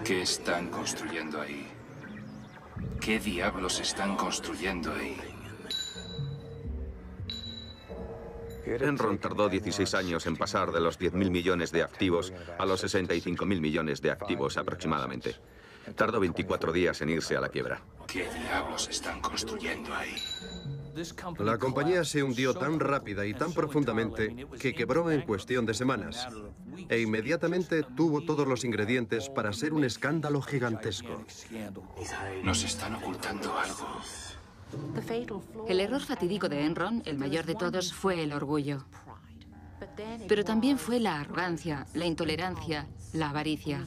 ¿Qué están construyendo ahí? ¿Qué diablos están construyendo ahí? Enron tardó 16 años en pasar de los 10.000 millones de activos a los 65.000 millones de activos aproximadamente. Tardó 24 días en irse a la quiebra. ¿Qué diablos están construyendo ahí? La compañía se hundió tan rápida y tan profundamente que quebró en cuestión de semanas. E inmediatamente tuvo todos los ingredientes para ser un escándalo gigantesco. Nos están ocultando algo. El error fatídico de Enron, el mayor de todos, fue el orgullo. Pero también fue la arrogancia, la intolerancia, la avaricia.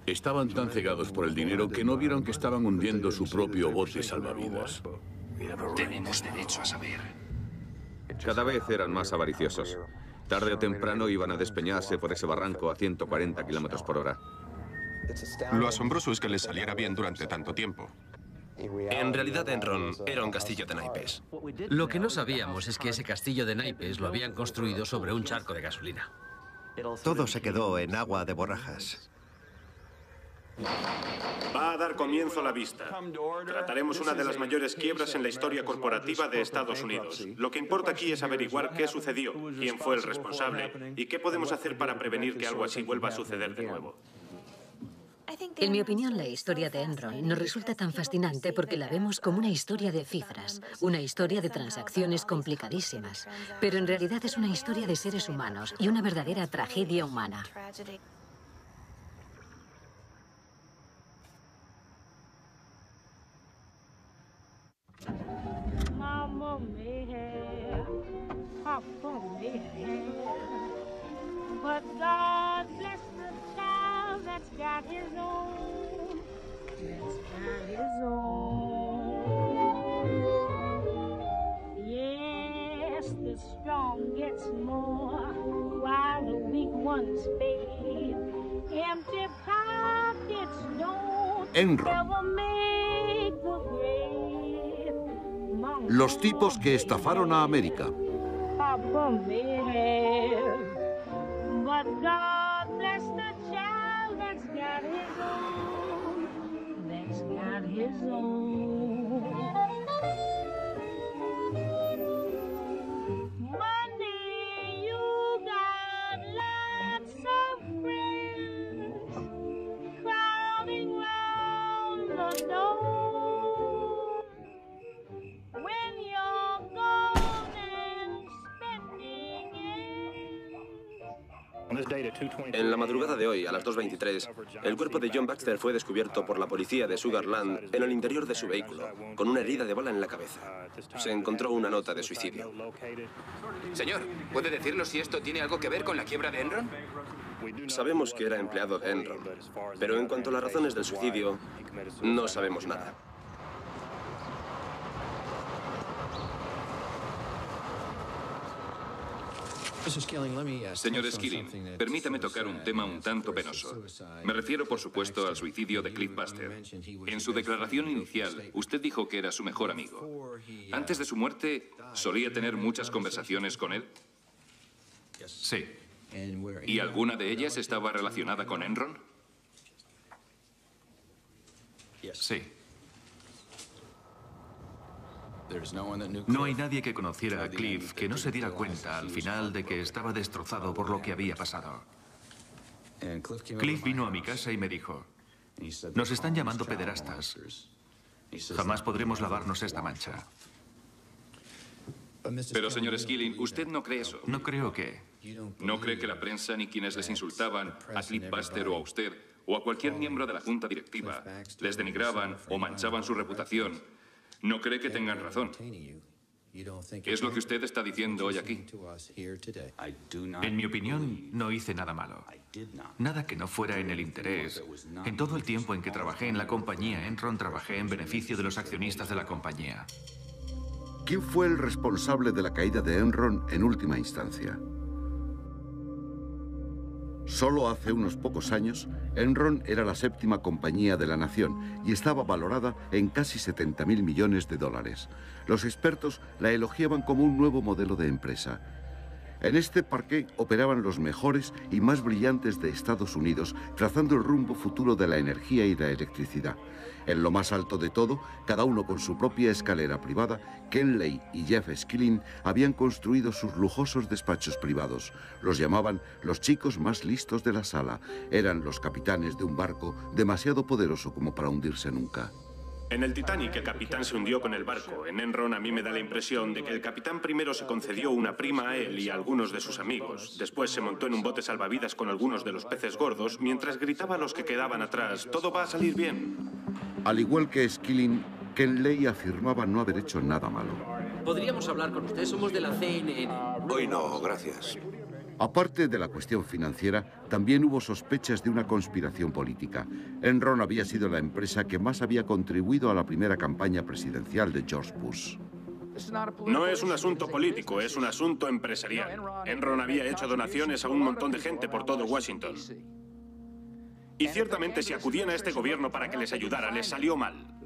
Estaban tan cegados por el dinero que no vieron que estaban hundiendo su propio bote salvavidas. Tenemos derecho a saber. Cada vez eran más avariciosos. Tarde o temprano iban a despeñarse por ese barranco a 140 kilómetros por hora. Lo asombroso es que les saliera bien durante tanto tiempo. En realidad, Enron era un castillo de naipes. Lo que no sabíamos es que ese castillo de naipes lo habían construido sobre un charco de gasolina. Todo se quedó en agua de borrajas. Va a dar comienzo la vista. Trataremos una de las mayores quiebras en la historia corporativa de Estados Unidos. Lo que importa aquí es averiguar qué sucedió, quién fue el responsable y qué podemos hacer para prevenir que algo así vuelva a suceder de nuevo. En mi opinión, la historia de Enron nos resulta tan fascinante porque la vemos como una historia de cifras, una historia de transacciones complicadísimas, pero en realidad es una historia de seres humanos y una verdadera tragedia humana. Mama may have, Papa may have, but God bless the child that's got his own, that's got his own. Yes, the strong gets more, while the weak ones fade. Empty pockets don't ever make the grave. Los tipos que estafaron a América. Papa may have, but God bless the child that's got his own, that's got his own. Money, you got lots of friends crowding round the door. When you're gone and spending En la madrugada de hoy, a las 2:23, el cuerpo de John Baxter fue descubierto por la policía de Sugar Land en el interior de su vehículo, con una herida de bala en la cabeza. Se encontró una nota de suicidio. Señor, ¿puede decirnos si esto tiene algo que ver con la quiebra de Enron? Sabemos que era empleado de Enron, pero en cuanto a las razones del suicidio, no sabemos nada. Señor Skilling, permítame tocar un tema un tanto penoso. Me refiero, por supuesto, al suicidio de Cliff Buster. En su declaración inicial, usted dijo que era su mejor amigo. Antes de su muerte, ¿solía tener muchas conversaciones con él? Sí. ¿Y alguna de ellas estaba relacionada con Enron? Sí. No hay nadie que conociera a Cliff que no se diera cuenta al final de que estaba destrozado por lo que había pasado. Cliff vino a mi casa y me dijo, nos están llamando pederastas. Jamás podremos lavarnos esta mancha. Pero, señor Skilling, ¿usted no cree eso? No creo que... ¿No cree que la prensa ni quienes les insultaban a Cliff Buster o a usted o a cualquier miembro de la junta directiva les denigraban o manchaban su reputación? ¿No cree que tengan razón? ¿Es lo que usted está diciendo hoy aquí? En mi opinión, no hice nada malo. Nada que no fuera en el interés. En todo el tiempo en que trabajé en la compañía Enron, trabajé en beneficio de los accionistas de la compañía. ¿Quién fue el responsable de la caída de Enron en última instancia? Solo hace unos pocos años, Enron era la séptima compañía de la nación y estaba valorada en casi 70.000 millones de dólares. Los expertos la elogiaban como un nuevo modelo de empresa. En este parque operaban los mejores y más brillantes de Estados Unidos, trazando el rumbo futuro de la energía y la electricidad. En lo más alto de todo, cada uno con su propia escalera privada, Ken Lay y Jeff Skilling habían construido sus lujosos despachos privados. Los llamaban los chicos más listos de la sala. Eran los capitanes de un barco demasiado poderoso como para hundirse nunca. En el Titanic, el capitán se hundió con el barco. En Enron, a mí me da la impresión de que el capitán primero se concedió una prima a él y a algunos de sus amigos. Después se montó en un bote salvavidas con algunos de los peces gordos, mientras gritaba a los que quedaban atrás: «Todo va a salir bien». Al igual que Skilling, Ken Lay afirmaba no haber hecho nada malo. Podríamos hablar con usted, somos de la CNN. Hoy no, gracias. Aparte de la cuestión financiera, también hubo sospechas de una conspiración política. Enron había sido la empresa que más había contribuido a la primera campaña presidencial de George Bush. No es un asunto político, es un asunto empresarial. Enron había hecho donaciones a un montón de gente por todo Washington. Y ciertamente si acudían a este gobierno para que les ayudara, les salió mal.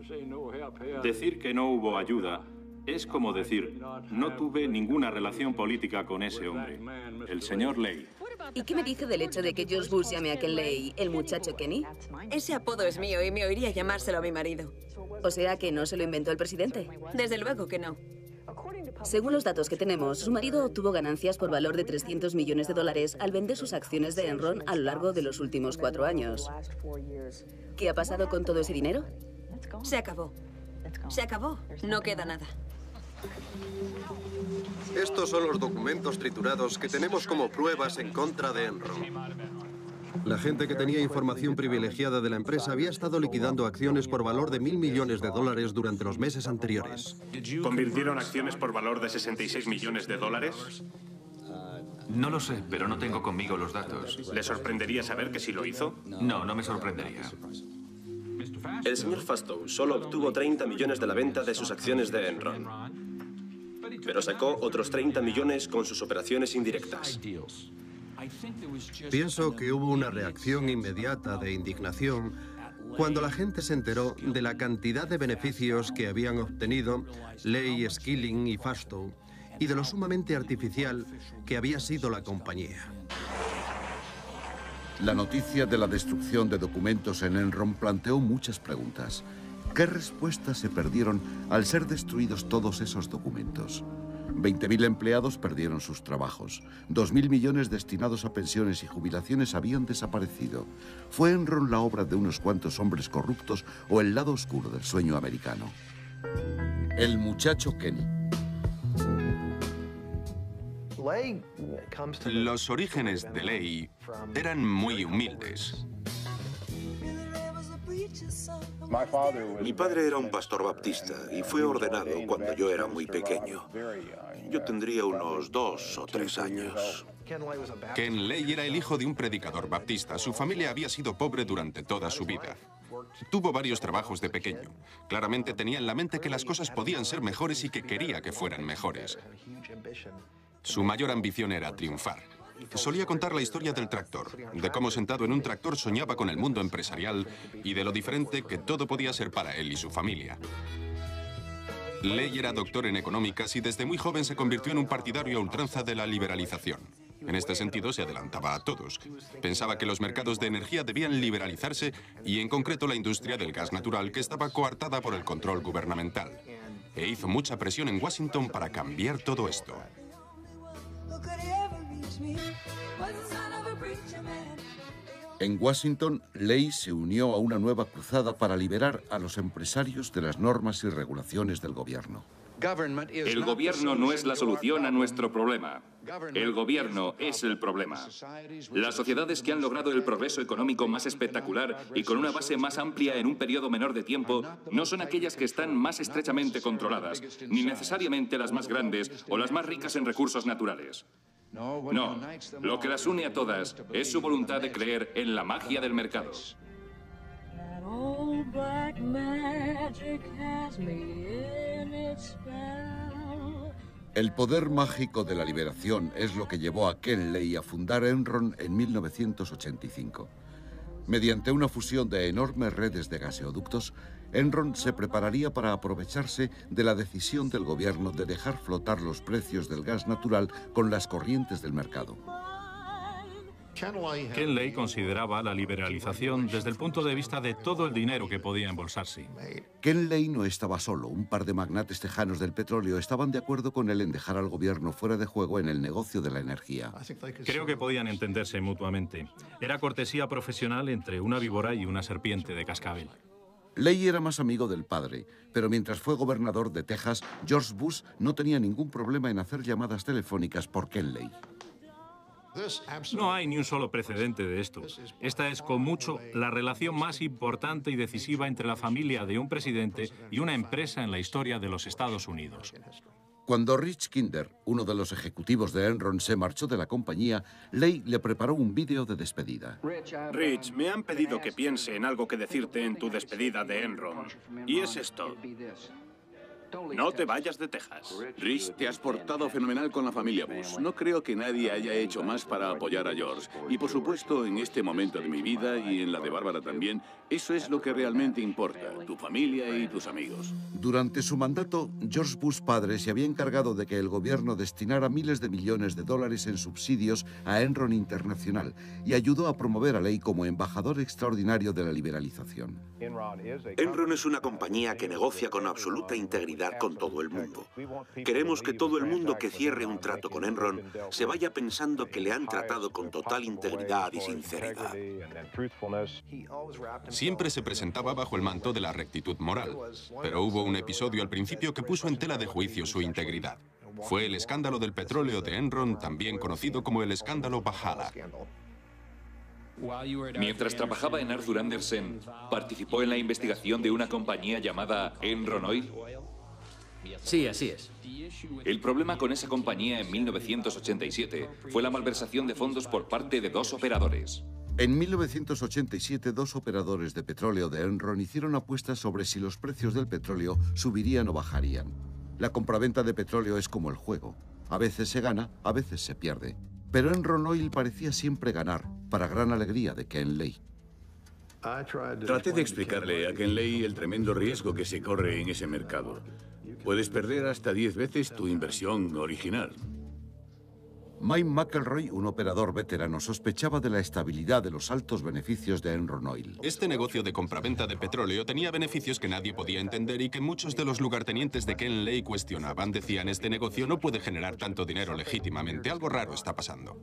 Decir que no hubo ayuda es como decir, no tuve ninguna relación política con ese hombre, el señor Lay. ¿Y qué me dice del hecho de que George Bush llame a Ken Lay el muchacho Kenny? Ese apodo es mío y me oiría llamárselo a mi marido. O sea que no se lo inventó el presidente. Desde luego que no. Según los datos que tenemos, su marido obtuvo ganancias por valor de $300 millones al vender sus acciones de Enron a lo largo de los últimos 4 años. ¿Qué ha pasado con todo ese dinero? Se acabó. Se acabó. No queda nada. Estos son los documentos triturados que tenemos como pruebas en contra de Enron. La gente que tenía información privilegiada de la empresa había estado liquidando acciones por valor de $1.000 millones durante los meses anteriores. ¿Convirtieron acciones por valor de $66 millones? No lo sé, pero no tengo conmigo los datos. ¿Le sorprendería saber que sí lo hizo? No, no me sorprendería. El señor Fastow solo obtuvo 30 millones de la venta de sus acciones de Enron, pero sacó otros 30 millones con sus operaciones indirectas. Pienso que hubo una reacción inmediata de indignación cuando la gente se enteró de la cantidad de beneficios que habían obtenido Lay, Skilling y Fastow y de lo sumamente artificial que había sido la compañía. La noticia de la destrucción de documentos en Enron planteó muchas preguntas. ¿Qué respuestas se perdieron al ser destruidos todos esos documentos? 20.000 empleados perdieron sus trabajos. 2.000 millones destinados a pensiones y jubilaciones habían desaparecido. ¿Fue Enron la obra de unos cuantos hombres corruptos o el lado oscuro del sueño americano? El muchacho Kenny. Los orígenes de Lay eran muy humildes. Mi padre era un pastor baptista y fue ordenado cuando yo era muy pequeño. Yo tendría unos 2 o 3 años. Ken Lay era el hijo de un predicador baptista. Su familia había sido pobre durante toda su vida. Tuvo varios trabajos de pequeño. Claramente tenía en la mente que las cosas podían ser mejores y que quería que fueran mejores. Su mayor ambición era triunfar. Solía contar la historia del tractor, de cómo sentado en un tractor soñaba con el mundo empresarial y de lo diferente que todo podía ser para él y su familia. Lay era doctor en económicas y desde muy joven se convirtió en un partidario a ultranza de la liberalización. En este sentido se adelantaba a todos. Pensaba que los mercados de energía debían liberalizarse y en concreto la industria del gas natural que estaba coartada por el control gubernamental. E hizo mucha presión en Washington para cambiar todo esto. En Washington, Lay se unió a una nueva cruzada para liberar a los empresarios de las normas y regulaciones del gobierno. El gobierno no es la solución a nuestro problema. El gobierno es el problema. Las sociedades que han logrado el progreso económico más espectacular y con una base más amplia en un periodo menor de tiempo no son aquellas que están más estrechamente controladas, ni necesariamente las más grandes o las más ricas en recursos naturales. No, lo que las une a todas es su voluntad de creer en la magia del mercado. El poder mágico de la liberación es lo que llevó a Ken Lay a fundar Enron en 1985. Mediante una fusión de enormes redes de gaseoductos, Enron se prepararía para aprovecharse de la decisión del gobierno de dejar flotar los precios del gas natural con las corrientes del mercado. Ken Lay consideraba la liberalización desde el punto de vista de todo el dinero que podía embolsarse. Ken Lay no estaba solo. Un par de magnates tejanos del petróleo estaban de acuerdo con él en dejar al gobierno fuera de juego en el negocio de la energía. Creo que podían entenderse mutuamente. Era cortesía profesional entre una víbora y una serpiente de cascabel. Lay era más amigo del padre, pero mientras fue gobernador de Texas, George Bush no tenía ningún problema en hacer llamadas telefónicas por Ken Lay. No hay ni un solo precedente de esto. Esta es, con mucho, la relación más importante y decisiva entre la familia de un presidente y una empresa en la historia de los Estados Unidos. Cuando Rich Kinder, uno de los ejecutivos de Enron, se marchó de la compañía, Lay le preparó un vídeo de despedida. Rich, me han pedido que piense en algo que decirte en tu despedida de Enron. Y es esto. No te vayas de Texas. Rich, te has portado fenomenal con la familia Bush. No creo que nadie haya hecho más para apoyar a George. Y por supuesto, en este momento de mi vida y en la de Bárbara también, eso es lo que realmente importa, tu familia y tus amigos. Durante su mandato, George Bush padre se había encargado de que el gobierno destinara miles de millones de dólares en subsidios a Enron Internacional y ayudó a promover a Lay como embajador extraordinario de la liberalización. Enron es una compañía que negocia con absoluta integridad con todo el mundo. Queremos que todo el mundo que cierre un trato con Enron se vaya pensando que le han tratado con total integridad y sinceridad. Siempre se presentaba bajo el manto de la rectitud moral, pero hubo un episodio al principio que puso en tela de juicio su integridad. Fue el escándalo del petróleo de Enron, también conocido como el escándalo Valhalla. Mientras trabajaba en Arthur Andersen, ¿participó en la investigación de una compañía llamada Enron Oil? Sí, así es. El problema con esa compañía en 1987 fue la malversación de fondos por parte de dos operadores. En 1987, dos operadores de petróleo de Enron hicieron apuestas sobre si los precios del petróleo subirían o bajarían. La compraventa de petróleo es como el juego. A veces se gana, a veces se pierde. Pero Enron Oil parecía siempre ganar, para gran alegría de Ken Lay. Traté de explicarle a Ken Lay el tremendo riesgo que se corre en ese mercado. Puedes perder hasta 10 veces tu inversión original. Mike McElroy, un operador veterano, sospechaba de la estabilidad de los altos beneficios de Enron Oil. Este negocio de compraventa de petróleo tenía beneficios que nadie podía entender y que muchos de los lugartenientes de Ken Lay cuestionaban. Decían, este negocio no puede generar tanto dinero legítimamente. Algo raro está pasando.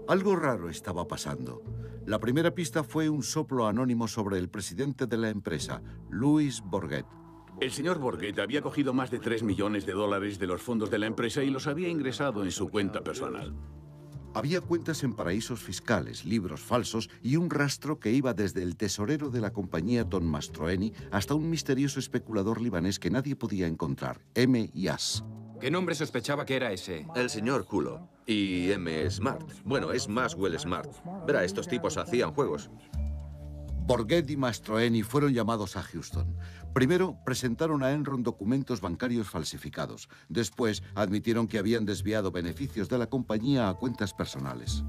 Algo raro estaba pasando. La primera pista fue un soplo anónimo sobre el presidente de la empresa, Louis Bourget. El señor Bourget había cogido más de 3 millones de dólares de los fondos de la empresa y los había ingresado en su cuenta personal. Había cuentas en paraísos fiscales, libros falsos y un rastro que iba desde el tesorero de la compañía Don Mastroeni hasta un misterioso especulador libanés que nadie podía encontrar, M. Yas. ¿Qué nombre sospechaba que era ese? El señor Culo. Y M. Smart. Bueno, es Maxwell Smart. Verá, estos tipos hacían juegos. Bourget y Mastroeni fueron llamados a Houston. Primero, presentaron a Enron documentos bancarios falsificados. Después, admitieron que habían desviado beneficios de la compañía a cuentas personales.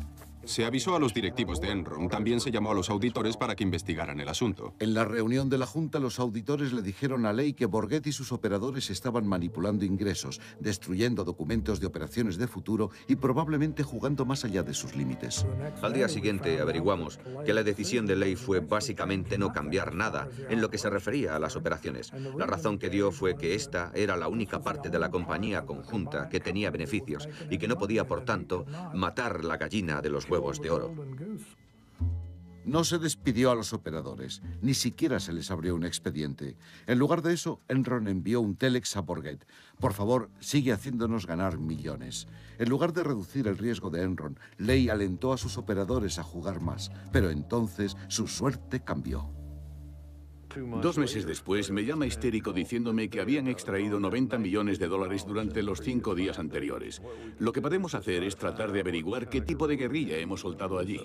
Se avisó a los directivos de Enron. También se llamó a los auditores para que investigaran el asunto. En la reunión de la Junta, los auditores le dijeron a Lay que Bourget y sus operadores estaban manipulando ingresos, destruyendo documentos de operaciones de futuro y probablemente jugando más allá de sus límites. Al día siguiente averiguamos que la decisión de Lay fue básicamente no cambiar nada en lo que se refería a las operaciones. La razón que dio fue que esta era la única parte de la compañía conjunta que tenía beneficios y que no podía, por tanto, matar la gallina de los huevos de oro. No se despidió a los operadores, ni siquiera se les abrió un expediente. En lugar de eso, Enron envió un telex a Bourget. Por favor, sigue haciéndonos ganar millones. En lugar de reducir el riesgo de Enron, Lay alentó a sus operadores a jugar más, pero entonces su suerte cambió. 2 meses después me llama histérico diciéndome que habían extraído 90 millones de dólares durante los 5 días anteriores. Lo que podemos hacer es tratar de averiguar qué tipo de guerrilla hemos soltado allí.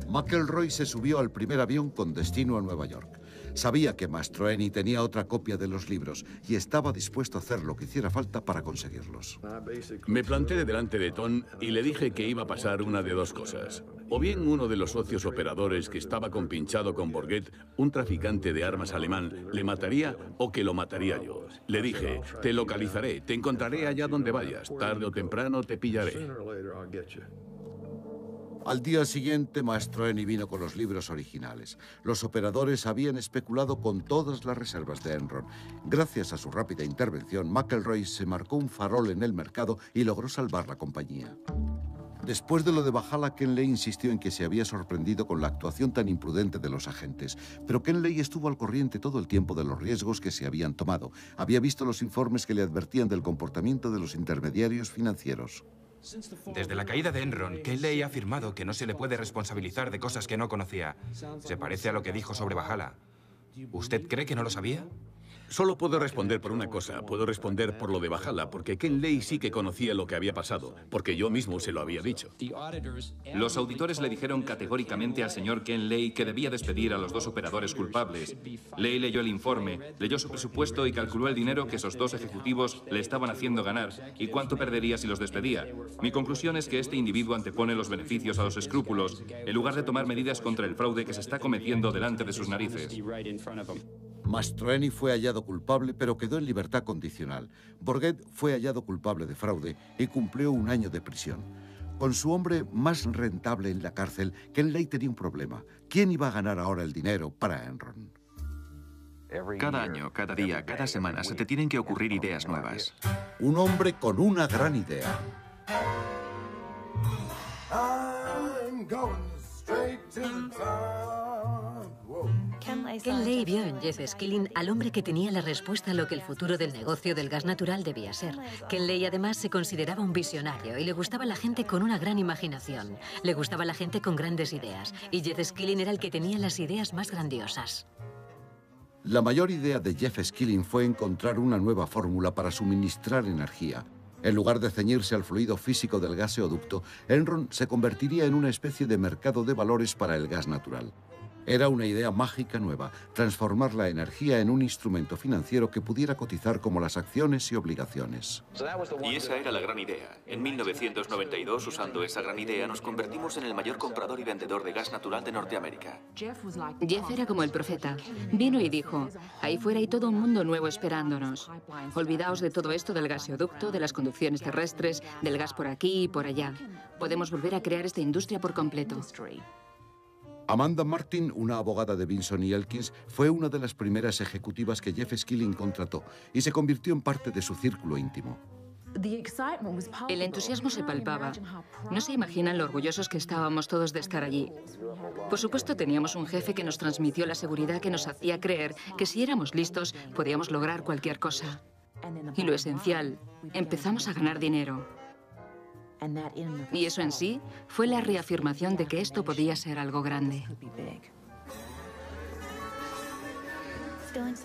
McElroy se subió al primer avión con destino a Nueva York. Sabía que Mastroeni tenía otra copia de los libros y estaba dispuesto a hacer lo que hiciera falta para conseguirlos. Me planté delante de Tom y le dije que iba a pasar una de dos cosas. O bien uno de los socios operadores que estaba compinchado con Bourget, un traficante de armas alemán, le mataría o que lo mataría yo. Le dije, te localizaré, te encontraré allá donde vayas, tarde o temprano te pillaré. Al día siguiente, Mastroeni vino con los libros originales. Los operadores habían especulado con todas las reservas de Enron. Gracias a su rápida intervención, McElroy se marcó un farol en el mercado y logró salvar la compañía. Después de lo de Valhalla, Ken Lay insistió en que se había sorprendido con la actuación tan imprudente de los agentes. Pero Ken Lay estuvo al corriente todo el tiempo de los riesgos que se habían tomado. Había visto los informes que le advertían del comportamiento de los intermediarios financieros. Desde la caída de Enron, Ken Lay ha afirmado que no se le puede responsabilizar de cosas que no conocía. Se parece a lo que dijo sobre Valhalla. ¿Usted cree que no lo sabía? Solo puedo responder por una cosa. Puedo responder por lo de Valhalla, porque Ken Lay sí que conocía lo que había pasado, porque yo mismo se lo había dicho. Los auditores le dijeron categóricamente al señor Ken Lay que debía despedir a los dos operadores culpables. Lay leyó el informe, leyó su presupuesto y calculó el dinero que esos dos ejecutivos le estaban haciendo ganar y cuánto perdería si los despedía. Mi conclusión es que este individuo antepone los beneficios a los escrúpulos en lugar de tomar medidas contra el fraude que se está cometiendo delante de sus narices. Mastroeni fue hallado culpable, pero quedó en libertad condicional. Bourget fue hallado culpable de fraude y cumplió 1 año de prisión. Con su hombre más rentable en la cárcel, Ken Lay tenía un problema. ¿Quién iba a ganar ahora el dinero para Enron? Cada año, cada día, cada semana se te tienen que ocurrir ideas nuevas. Un hombre con una gran idea. I'm going straight to the top. Ken Lay vio en Jeff Skilling al hombre que tenía la respuesta a lo que el futuro del negocio del gas natural debía ser. Ken Lay además se consideraba un visionario y le gustaba la gente con una gran imaginación. Le gustaba la gente con grandes ideas. Y Jeff Skilling era el que tenía las ideas más grandiosas. La mayor idea de Jeff Skilling fue encontrar una nueva fórmula para suministrar energía. En lugar de ceñirse al fluido físico del gaseoducto, Enron se convertiría en una especie de mercado de valores para el gas natural. Era una idea mágica nueva, transformar la energía en un instrumento financiero que pudiera cotizar como las acciones y obligaciones. Y esa era la gran idea. En 1992, usando esa gran idea, nos convertimos en el mayor comprador y vendedor de gas natural de Norteamérica. Jeff era como el profeta. Vino y dijo, ahí fuera hay todo un mundo nuevo esperándonos. Olvidaos de todo esto del gaseoducto, de las conducciones terrestres, del gas por aquí y por allá. Podemos volver a crear esta industria por completo. Amanda Martin, una abogada de Vinson y Elkins, fue una de las primeras ejecutivas que Jeff Skilling contrató y se convirtió en parte de su círculo íntimo. El entusiasmo se palpaba. No se imaginan lo orgullosos que estábamos todos de estar allí. Por supuesto, teníamos un jefe que nos transmitió la seguridad que nos hacía creer que si éramos listos, podíamos lograr cualquier cosa. Y lo esencial, empezamos a ganar dinero. Y eso en sí fue la reafirmación de que esto podía ser algo grande.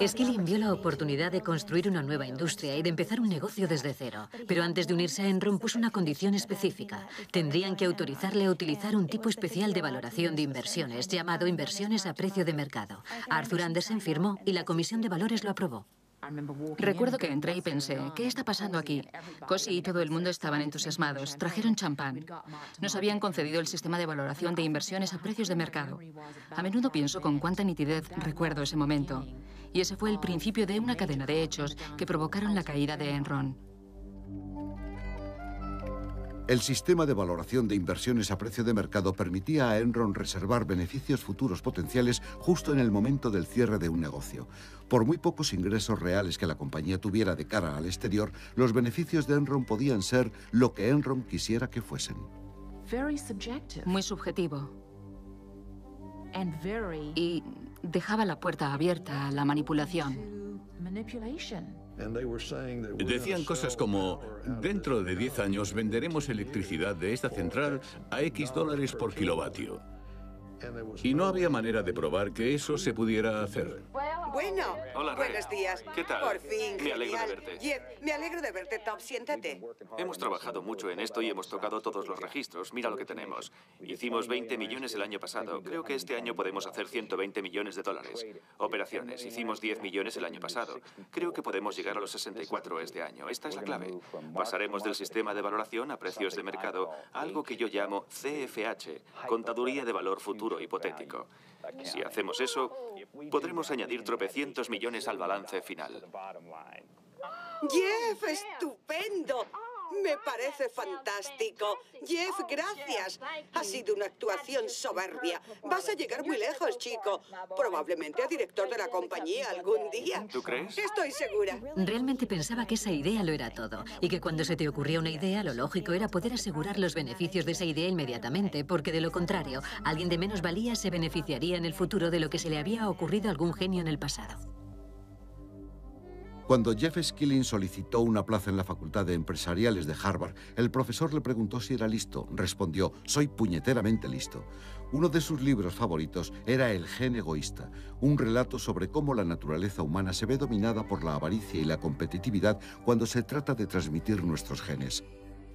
Skilling vio la oportunidad de construir una nueva industria y de empezar un negocio desde cero. Pero antes de unirse a Enron puso una condición específica. Tendrían que autorizarle a utilizar un tipo especial de valoración de inversiones, llamado inversiones a precio de mercado. Arthur Andersen firmó y la Comisión de Valores lo aprobó. Recuerdo que entré y pensé, ¿qué está pasando aquí? Cosi y todo el mundo estaban entusiasmados. Trajeron champán. Nos habían concedido el sistema de valoración de inversiones a precios de mercado. A menudo pienso con cuánta nitidez recuerdo ese momento. Y ese fue el principio de una cadena de hechos que provocaron la caída de Enron. El sistema de valoración de inversiones a precio de mercado permitía a Enron reservar beneficios futuros potenciales justo en el momento del cierre de un negocio. Por muy pocos ingresos reales que la compañía tuviera de cara al exterior, los beneficios de Enron podían ser lo que Enron quisiera que fuesen. Muy subjetivo. Y dejaba la puerta abierta a la manipulación. Decían cosas como, dentro de 10 años venderemos electricidad de esta central a X dólares por kilovatio. Y no había manera de probar que eso se pudiera hacer. bueno. Hola, Ray. Buenos días. ¿Qué tal? Por fin, Me alegro de genial. verte. Jeff, me alegro de verte, Tom. Siéntate. Hemos trabajado mucho en esto y hemos tocado todos los registros. Mira lo que tenemos. Hicimos 20 millones el año pasado. Creo que este año podemos hacer 120 millones de dólares. Operaciones. Hicimos 10 millones el año pasado. Creo que podemos llegar a los 64 este año. Esta es la clave. Pasaremos del sistema de valoración a precios de mercado a algo que yo llamo CFH, Contaduría de Valor Futuro Hipotético. Si hacemos eso, podremos añadir tropecientos millones al balance final. Jeff, estupendo. Me parece fantástico. Jeff, gracias. Ha sido una actuación soberbia. Vas a llegar muy lejos, chico. Probablemente a director de la compañía algún día. ¿Tú crees? Estoy segura. Realmente pensaba que esa idea lo era todo, y que cuando se te ocurría una idea, lo lógico era poder asegurar los beneficios de esa idea inmediatamente, porque de lo contrario, alguien de menos valía se beneficiaría en el futuro de lo que se le había ocurrido a algún genio en el pasado. Cuando Jeff Skilling solicitó una plaza en la Facultad de Empresariales de Harvard, el profesor le preguntó si era listo. Respondió, soy puñeteramente listo. Uno de sus libros favoritos era El gen egoísta, un relato sobre cómo la naturaleza humana se ve dominada por la avaricia y la competitividad cuando se trata de transmitir nuestros genes.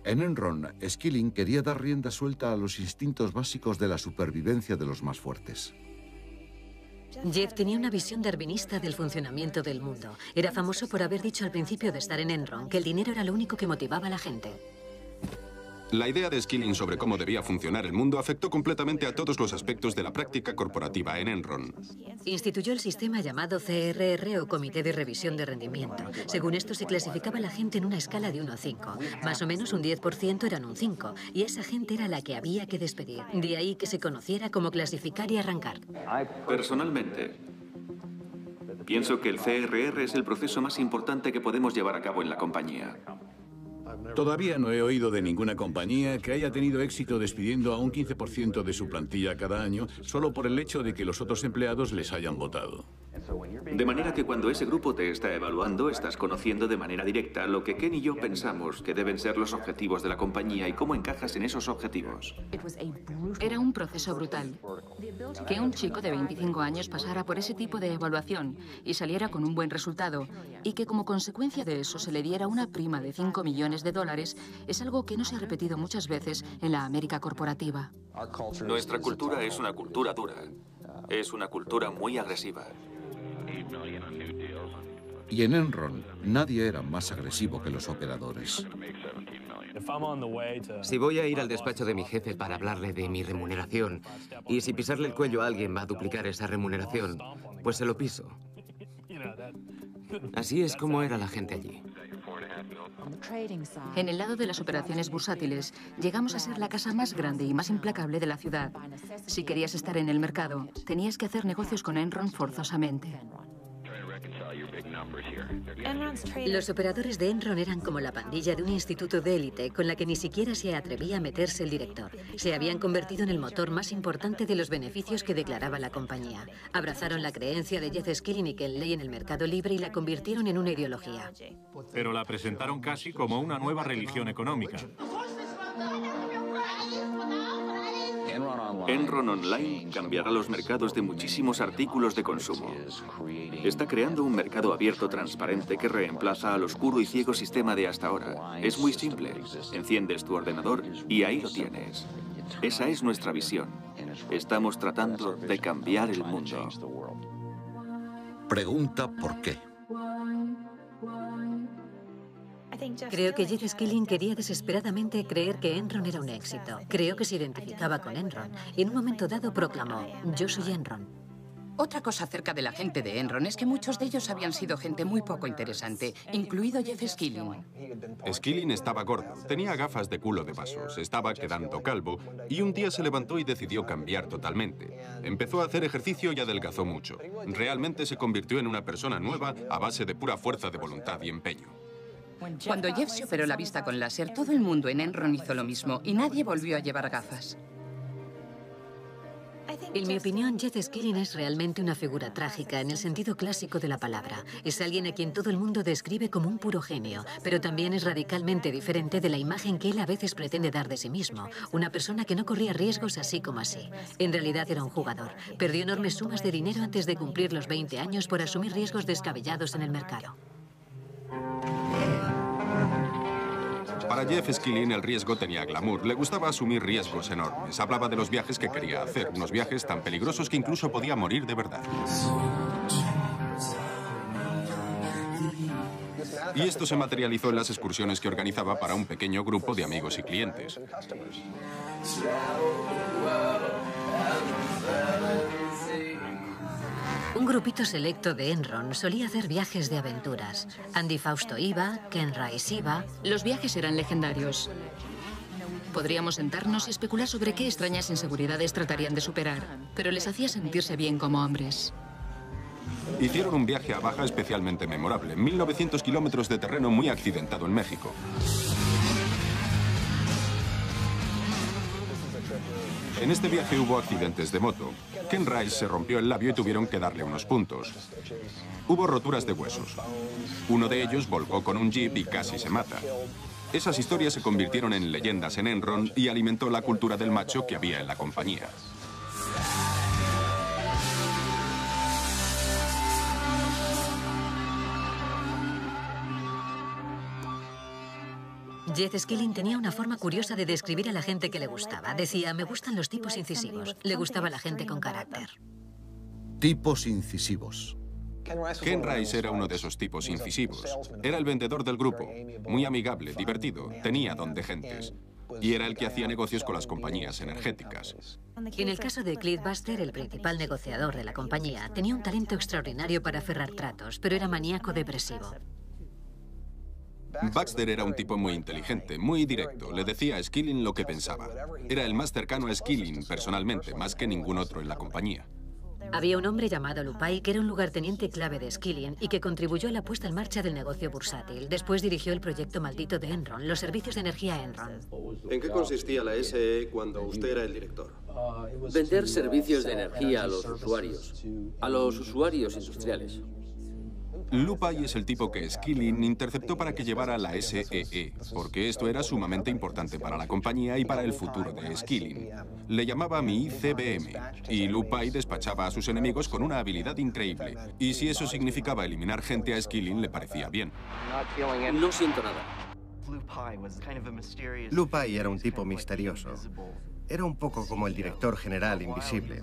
En Enron, Skilling quería dar rienda suelta a los instintos básicos de la supervivencia de los más fuertes. Jeff tenía una visión darwinista del funcionamiento del mundo. Era famoso por haber dicho al principio de estar en Enron que el dinero era lo único que motivaba a la gente. La idea de Skilling sobre cómo debía funcionar el mundo afectó completamente a todos los aspectos de la práctica corporativa en Enron. Instituyó el sistema llamado CRR o Comité de Revisión de Rendimiento. Según esto se clasificaba a la gente en una escala de 1 a 5. Más o menos un 10% eran un 5, y esa gente era la que había que despedir. De ahí que se conociera como clasificar y arrancar. Personalmente, pienso que el CRR es el proceso más importante que podemos llevar a cabo en la compañía. Todavía no he oído de ninguna compañía que haya tenido éxito despidiendo a un 15% de su plantilla cada año solo por el hecho de que los otros empleados les hayan votado. De manera que cuando ese grupo te está evaluando, estás conociendo de manera directa lo que Ken y yo pensamos que deben ser los objetivos de la compañía y cómo encajas en esos objetivos. Era un proceso brutal. Que un chico de 25 años pasara por ese tipo de evaluación y saliera con un buen resultado, y que como consecuencia de eso se le diera una prima de 5 millones de dólares, es algo que no se ha repetido muchas veces en la América corporativa. Nuestra cultura es una cultura dura. Es una cultura muy agresiva. Y en Enron, nadie era más agresivo que los operadores. Si voy a ir al despacho de mi jefe para hablarle de mi remuneración, y si pisarle el cuello a alguien va a duplicar esa remuneración, pues se lo piso. Así es como era la gente allí. En el lado de las operaciones bursátiles, llegamos a ser la casa más grande y más implacable de la ciudad. Si querías estar en el mercado, tenías que hacer negocios con Enron forzosamente. Los operadores de Enron eran como la pandilla de un instituto de élite con la que ni siquiera se atrevía a meterse el director. Se habían convertido en el motor más importante de los beneficios que declaraba la compañía. Abrazaron la creencia de Jeff Skilling y Ken Lay en el mercado libre y la convirtieron en una ideología. Pero la presentaron casi como una nueva religión económica. Enron Online cambiará los mercados de muchísimos artículos de consumo. Está creando un mercado abierto transparente que reemplaza al oscuro y ciego sistema de hasta ahora. Es muy simple. Enciendes tu ordenador y ahí lo tienes. Esa es nuestra visión. Estamos tratando de cambiar el mundo. Pregunta ¿por qué? Creo que Jeff Skilling quería desesperadamente creer que Enron era un éxito. Creo que se identificaba con Enron. Y en un momento dado proclamó, yo soy Enron. Otra cosa acerca de la gente de Enron es que muchos de ellos habían sido gente muy poco interesante, incluido Jeff Skilling. Skilling estaba gordo, tenía gafas de culo de vasos, estaba quedando calvo y un día se levantó y decidió cambiar totalmente. Empezó a hacer ejercicio y adelgazó mucho. Realmente se convirtió en una persona nueva a base de pura fuerza de voluntad y empeño. Cuando Jeff se operó la vista con láser, todo el mundo en Enron hizo lo mismo y nadie volvió a llevar gafas. En mi opinión, Jeff Skilling es realmente una figura trágica en el sentido clásico de la palabra. Es alguien a quien todo el mundo describe como un puro genio, pero también es radicalmente diferente de la imagen que él a veces pretende dar de sí mismo. Una persona que no corría riesgos así como así. En realidad era un jugador. Perdió enormes sumas de dinero antes de cumplir los 20 años por asumir riesgos descabellados en el mercado. Para Jeff Skilling el riesgo tenía glamour. Le gustaba asumir riesgos enormes. Hablaba de los viajes que quería hacer, unos viajes tan peligrosos que incluso podía morir de verdad. Y esto se materializó en las excursiones que organizaba para un pequeño grupo de amigos y clientes. Un grupito selecto de Enron solía hacer viajes de aventuras. Andy Fausto iba, Ken Rice iba. Los viajes eran legendarios. Podríamos sentarnos y especular sobre qué extrañas inseguridades tratarían de superar, pero les hacía sentirse bien como hombres. Hicieron un viaje a Baja especialmente memorable, 1900 kilómetros de terreno muy accidentado en México. En este viaje hubo accidentes de moto. Ken Rice se rompió el labio y tuvieron que darle unos puntos. Hubo roturas de huesos. Uno de ellos volcó con un jeep y casi se mata. Esas historias se convirtieron en leyendas en Enron y alimentó la cultura del macho que había en la compañía. Jeff Skilling tenía una forma curiosa de describir a la gente que le gustaba. Decía, me gustan los tipos incisivos. Le gustaba la gente con carácter. Tipos incisivos. Ken Rice era uno de esos tipos incisivos. Era el vendedor del grupo. Muy amigable, divertido, tenía don de gentes. Y era el que hacía negocios con las compañías energéticas. En el caso de Cliff Baxter, el principal negociador de la compañía, tenía un talento extraordinario para cerrar tratos, pero era maníaco depresivo. Baxter era un tipo muy inteligente, muy directo. Le decía a Skilling lo que pensaba. Era el más cercano a Skilling, personalmente, más que ningún otro en la compañía. Había un hombre llamado Lupai que era un lugarteniente clave de Skilling y que contribuyó a la puesta en marcha del negocio bursátil. Después dirigió el proyecto maldito de Enron, los servicios de energía Enron. ¿En qué consistía la SE cuando usted era el director? Vender servicios de energía a los usuarios industriales. Lupai es el tipo que Skilling interceptó para que llevara la SEE, porque esto era sumamente importante para la compañía y para el futuro de Skilling. Le llamaba mi ICBM, y Lupai despachaba a sus enemigos con una habilidad increíble. Y si eso significaba eliminar gente, a Skilling le parecía bien. No siento nada. Lupai era un tipo misterioso. Era un poco como el director general invisible.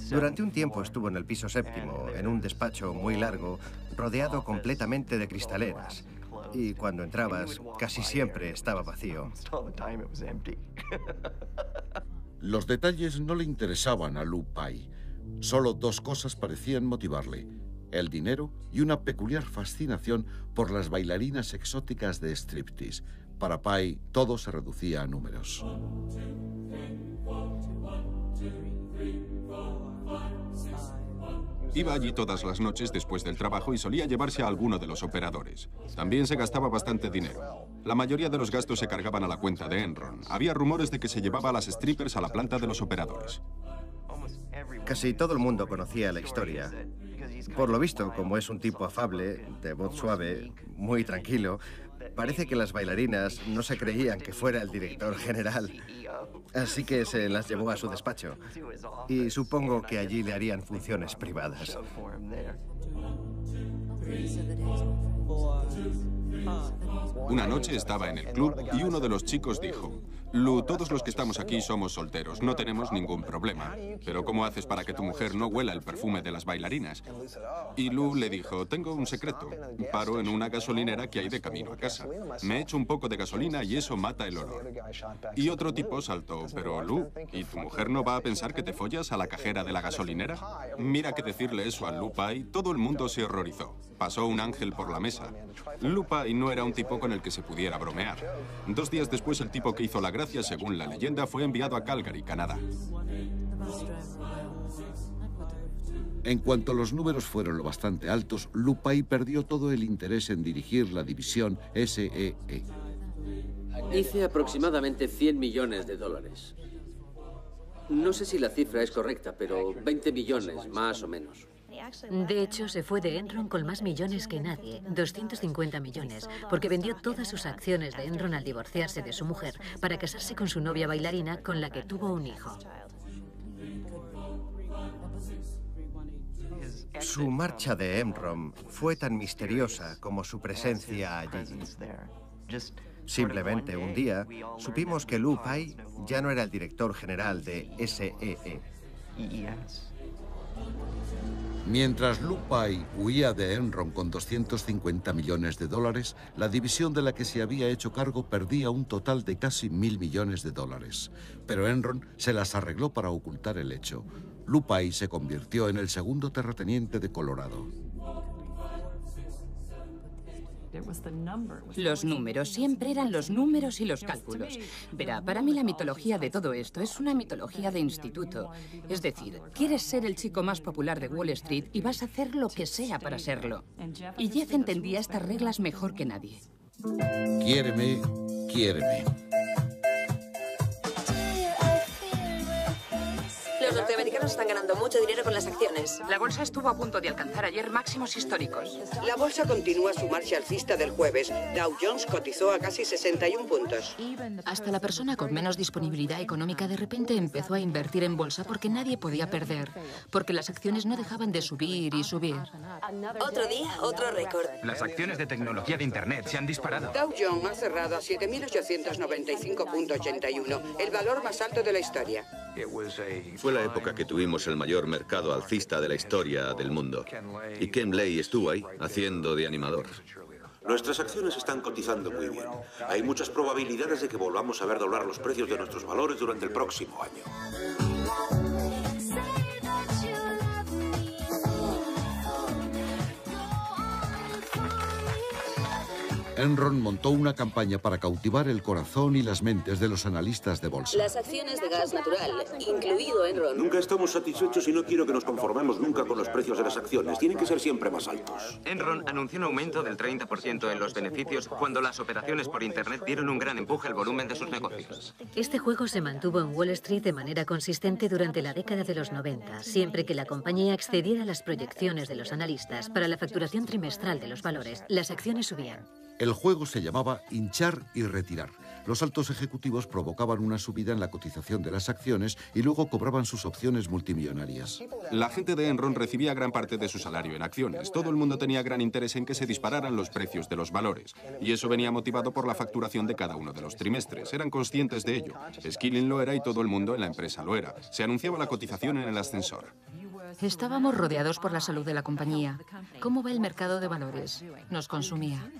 Durante un tiempo estuvo en el piso séptimo, en un despacho muy largo, rodeado completamente de cristaleras. Y cuando entrabas, casi siempre estaba vacío. Los detalles no le interesaban a Lupai. Solo dos cosas parecían motivarle: el dinero y una peculiar fascinación por las bailarinas exóticas de striptease. Para Pai, todo se reducía a números. Iba allí todas las noches después del trabajo y solía llevarse a alguno de los operadores. También se gastaba bastante dinero. La mayoría de los gastos se cargaban a la cuenta de Enron. Había rumores de que se llevaba a las strippers a la planta de los operadores. Casi todo el mundo conocía la historia. Por lo visto, como es un tipo afable, de voz suave, muy tranquilo, parece que las bailarinas no se creían que fuera el director general. Así que se las llevó a su despacho. Y supongo que allí le harían funciones privadas. Una noche estaba en el club y uno de los chicos dijo: Lu, todos los que estamos aquí somos solteros, no tenemos ningún problema. Pero ¿cómo haces para que tu mujer no huela el perfume de las bailarinas? Y Lu le dijo: tengo un secreto. Paro en una gasolinera que hay de camino a casa. Me echo un poco de gasolina y eso mata el olor. Y otro tipo saltó: pero Lu, ¿y tu mujer no va a pensar que te follas a la cajera de la gasolinera? Mira que decirle eso a Lupai, todo el mundo se horrorizó. Pasó un ángel por la mesa. Lupai no era un tipo con el que se pudiera bromear. 2 días después, el tipo que hizo la gracia, según la leyenda, fue enviado a Calgary, Canadá. En cuanto los números fueron lo bastante altos, Lupai perdió todo el interés en dirigir la división SEE. Hice aproximadamente $100 millones. No sé si la cifra es correcta, pero 20 millones, más o menos. De hecho, se fue de Enron con más millones que nadie, 250 millones, porque vendió todas sus acciones de Enron al divorciarse de su mujer para casarse con su novia bailarina, con la que tuvo un hijo. Su marcha de Enron fue tan misteriosa como su presencia allí. Simplemente un día supimos que Lou Pai ya no era el director general de SEE. Mientras Lou Pai huía de Enron con 250 millones de dólares, la división de la que se había hecho cargo perdía un total de casi 1.000 millones de dólares. Pero Enron se las arregló para ocultar el hecho. Lou Pai se convirtió en el segundo terrateniente de Colorado. Los números, siempre eran los números y los cálculos. Verá, para mí la mitología de todo esto es una mitología de instituto. Es decir, quieres ser el chico más popular de Wall Street y vas a hacer lo que sea para serlo. Y Jeff entendía estas reglas mejor que nadie. Quiéreme, quiéreme. Los norteamericanos están ganando mucho dinero con las acciones. La bolsa estuvo a punto de alcanzar ayer máximos históricos. La bolsa continúa su marcha alcista del jueves. Dow Jones cotizó a casi 61 puntos. Hasta la persona con menos disponibilidad económica de repente empezó a invertir en bolsa porque nadie podía perder, porque las acciones no dejaban de subir y subir. Otro día, otro récord. Las acciones de tecnología de Internet se han disparado. Dow Jones ha cerrado a 7.895.81, el valor más alto de la historia. Fue la época que tuvimos el mayor mercado alcista de la historia del mundo. Y Ken Lay estuvo ahí, haciendo de animador. Nuestras acciones están cotizando muy bien. Hay muchas probabilidades de que volvamos a ver doblar los precios de nuestros valores durante el próximo año. Enron montó una campaña para cautivar el corazón y las mentes de los analistas de bolsa. Las acciones de gas natural, incluido Enron. Nunca estamos satisfechos y no quiero que nos conformemos nunca con los precios de las acciones. Tienen que ser siempre más altos. Enron anunció un aumento del 30% en los beneficios cuando las operaciones por Internet dieron un gran empuje al volumen de sus negocios. Este juego se mantuvo en Wall Street de manera consistente durante la década de los 90, siempre que la compañía excediera las proyecciones de los analistas para la facturación trimestral de los valores. Las acciones subían. El juego se llamaba hinchar y retirar. Los altos ejecutivos provocaban una subida en la cotización de las acciones y luego cobraban sus opciones multimillonarias. La gente de Enron recibía gran parte de su salario en acciones. Todo el mundo tenía gran interés en que se dispararan los precios de los valores. Y eso venía motivado por la facturación de cada uno de los trimestres. Eran conscientes de ello. Skilling lo era y todo el mundo en la empresa lo era. Se anunciaba la cotización en el ascensor. Estábamos rodeados por la salud de la compañía. ¿Cómo va el mercado de valores? Nos consumía.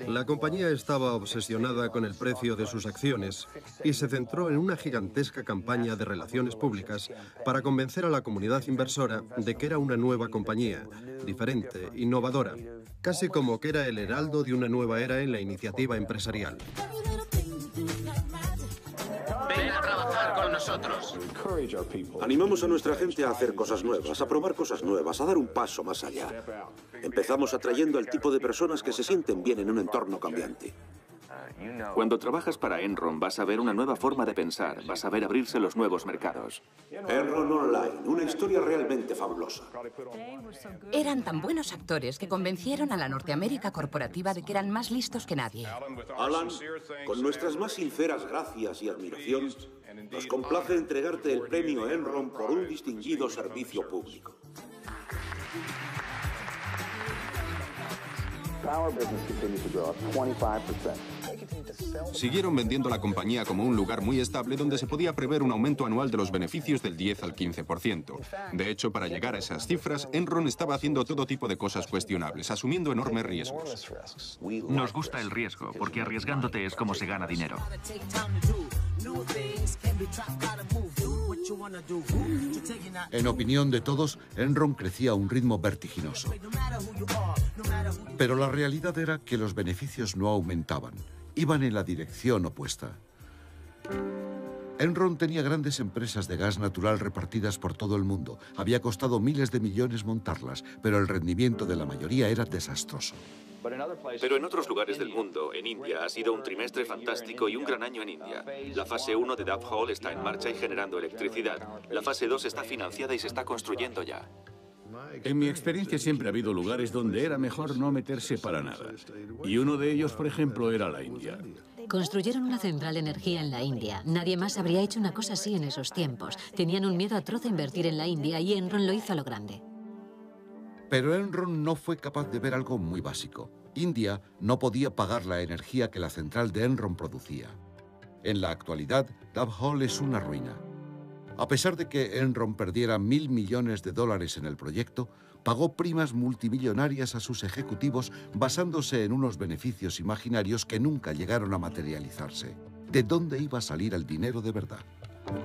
La compañía estaba obsesionada con el precio de sus acciones y se centró en una gigantesca campaña de relaciones públicas para convencer a la comunidad inversora de que era una nueva compañía, diferente, innovadora, casi como que era el heraldo de una nueva era en la iniciativa empresarial. Ven a trabajar con nosotros. Animamos a nuestra gente a hacer cosas nuevas, a probar cosas nuevas, a dar un paso más allá. Empezamos atrayendo al tipo de personas que se sienten bien en un entorno cambiante. Cuando trabajas para Enron vas a ver una nueva forma de pensar, vas a ver abrirse los nuevos mercados. Enron Online, una historia realmente fabulosa. Eran tan buenos actores que convencieron a la Norteamérica corporativa de que eran más listos que nadie. Alan, con nuestras más sinceras gracias y admiración, nos complace entregarte el premio Enron por un distinguido servicio público. Siguieron vendiendo la compañía como un lugar muy estable donde se podía prever un aumento anual de los beneficios del 10 al 15%. De hecho, para llegar a esas cifras, Enron estaba haciendo todo tipo de cosas cuestionables, asumiendo enormes riesgos. Nos gusta el riesgo, porque arriesgándote es como se gana dinero. En opinión de todos, Enron crecía a un ritmo vertiginoso. Pero la realidad era que los beneficios no aumentaban. Iban en la dirección opuesta. Enron tenía grandes empresas de gas natural repartidas por todo el mundo. Había costado miles de millones montarlas, pero el rendimiento de la mayoría era desastroso. Pero en otros lugares del mundo, en India, ha sido un trimestre fantástico y un gran año en India. La fase 1 de Dove Hall está en marcha y generando electricidad. La fase 2 está financiada y se está construyendo ya. En mi experiencia siempre ha habido lugares donde era mejor no meterse para nada. Y uno de ellos, por ejemplo, era la India. Construyeron una central de energía en la India. Nadie más habría hecho una cosa así en esos tiempos. Tenían un miedo atroz a invertir en la India y Enron lo hizo a lo grande. Pero Enron no fue capaz de ver algo muy básico. India no podía pagar la energía que la central de Enron producía. En la actualidad, Dove Hall es una ruina. A pesar de que Enron perdiera $1.000 millones en el proyecto, pagó primas multimillonarias a sus ejecutivos basándose en unos beneficios imaginarios que nunca llegaron a materializarse. ¿De dónde iba a salir el dinero de verdad?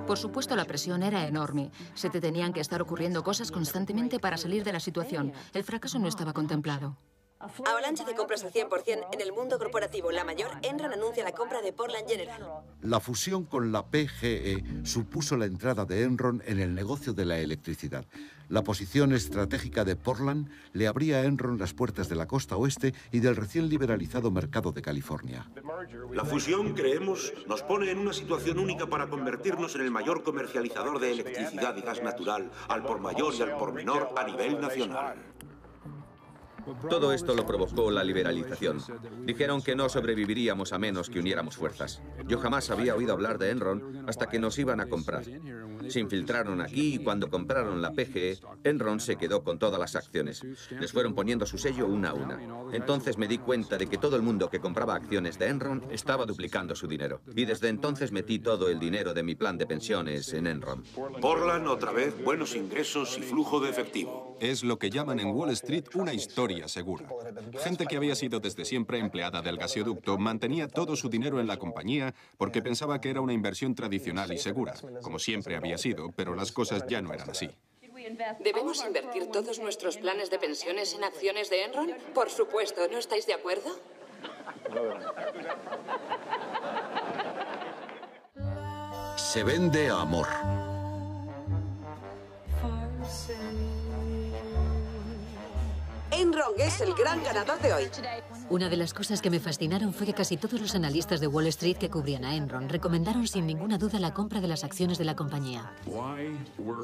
Por supuesto, la presión era enorme. Se te tenían que estar ocurriendo cosas constantemente para salir de la situación. El fracaso no estaba contemplado. Avalancha de compras al 100% en el mundo corporativo. La mayor, Enron anuncia la compra de Portland General. La fusión con la PGE supuso la entrada de Enron en el negocio de la electricidad. La posición estratégica de Portland le abría a Enron las puertas de la costa oeste y del recién liberalizado mercado de California. La fusión, creemos, nos pone en una situación única para convertirnos en el mayor comercializador de electricidad y gas natural al por mayor y al por menor a nivel nacional. Todo esto lo provocó la liberalización. Dijeron que no sobreviviríamos a menos que uniéramos fuerzas. Yo jamás había oído hablar de Enron hasta que nos iban a comprar. Se infiltraron aquí y cuando compraron la PGE, Enron se quedó con todas las acciones. Les fueron poniendo su sello una a una. Entonces me di cuenta de que todo el mundo que compraba acciones de Enron estaba duplicando su dinero. Y desde entonces metí todo el dinero de mi plan de pensiones en Enron. Portland, otra vez, buenos ingresos y flujo de efectivo. Es lo que llaman en Wall Street una historia segura. Gente que había sido desde siempre empleada del gasoducto mantenía todo su dinero en la compañía porque pensaba que era una inversión tradicional y segura, como siempre había sido, pero las cosas ya no eran así. ¿Debemos invertir todos nuestros planes de pensiones en acciones de Enron? Por supuesto, ¿no estáis de acuerdo? Se vende amor. Enron es el gran ganador de hoy. Una de las cosas que me fascinaron fue que casi todos los analistas de Wall Street que cubrían a Enron recomendaron sin ninguna duda la compra de las acciones de la compañía.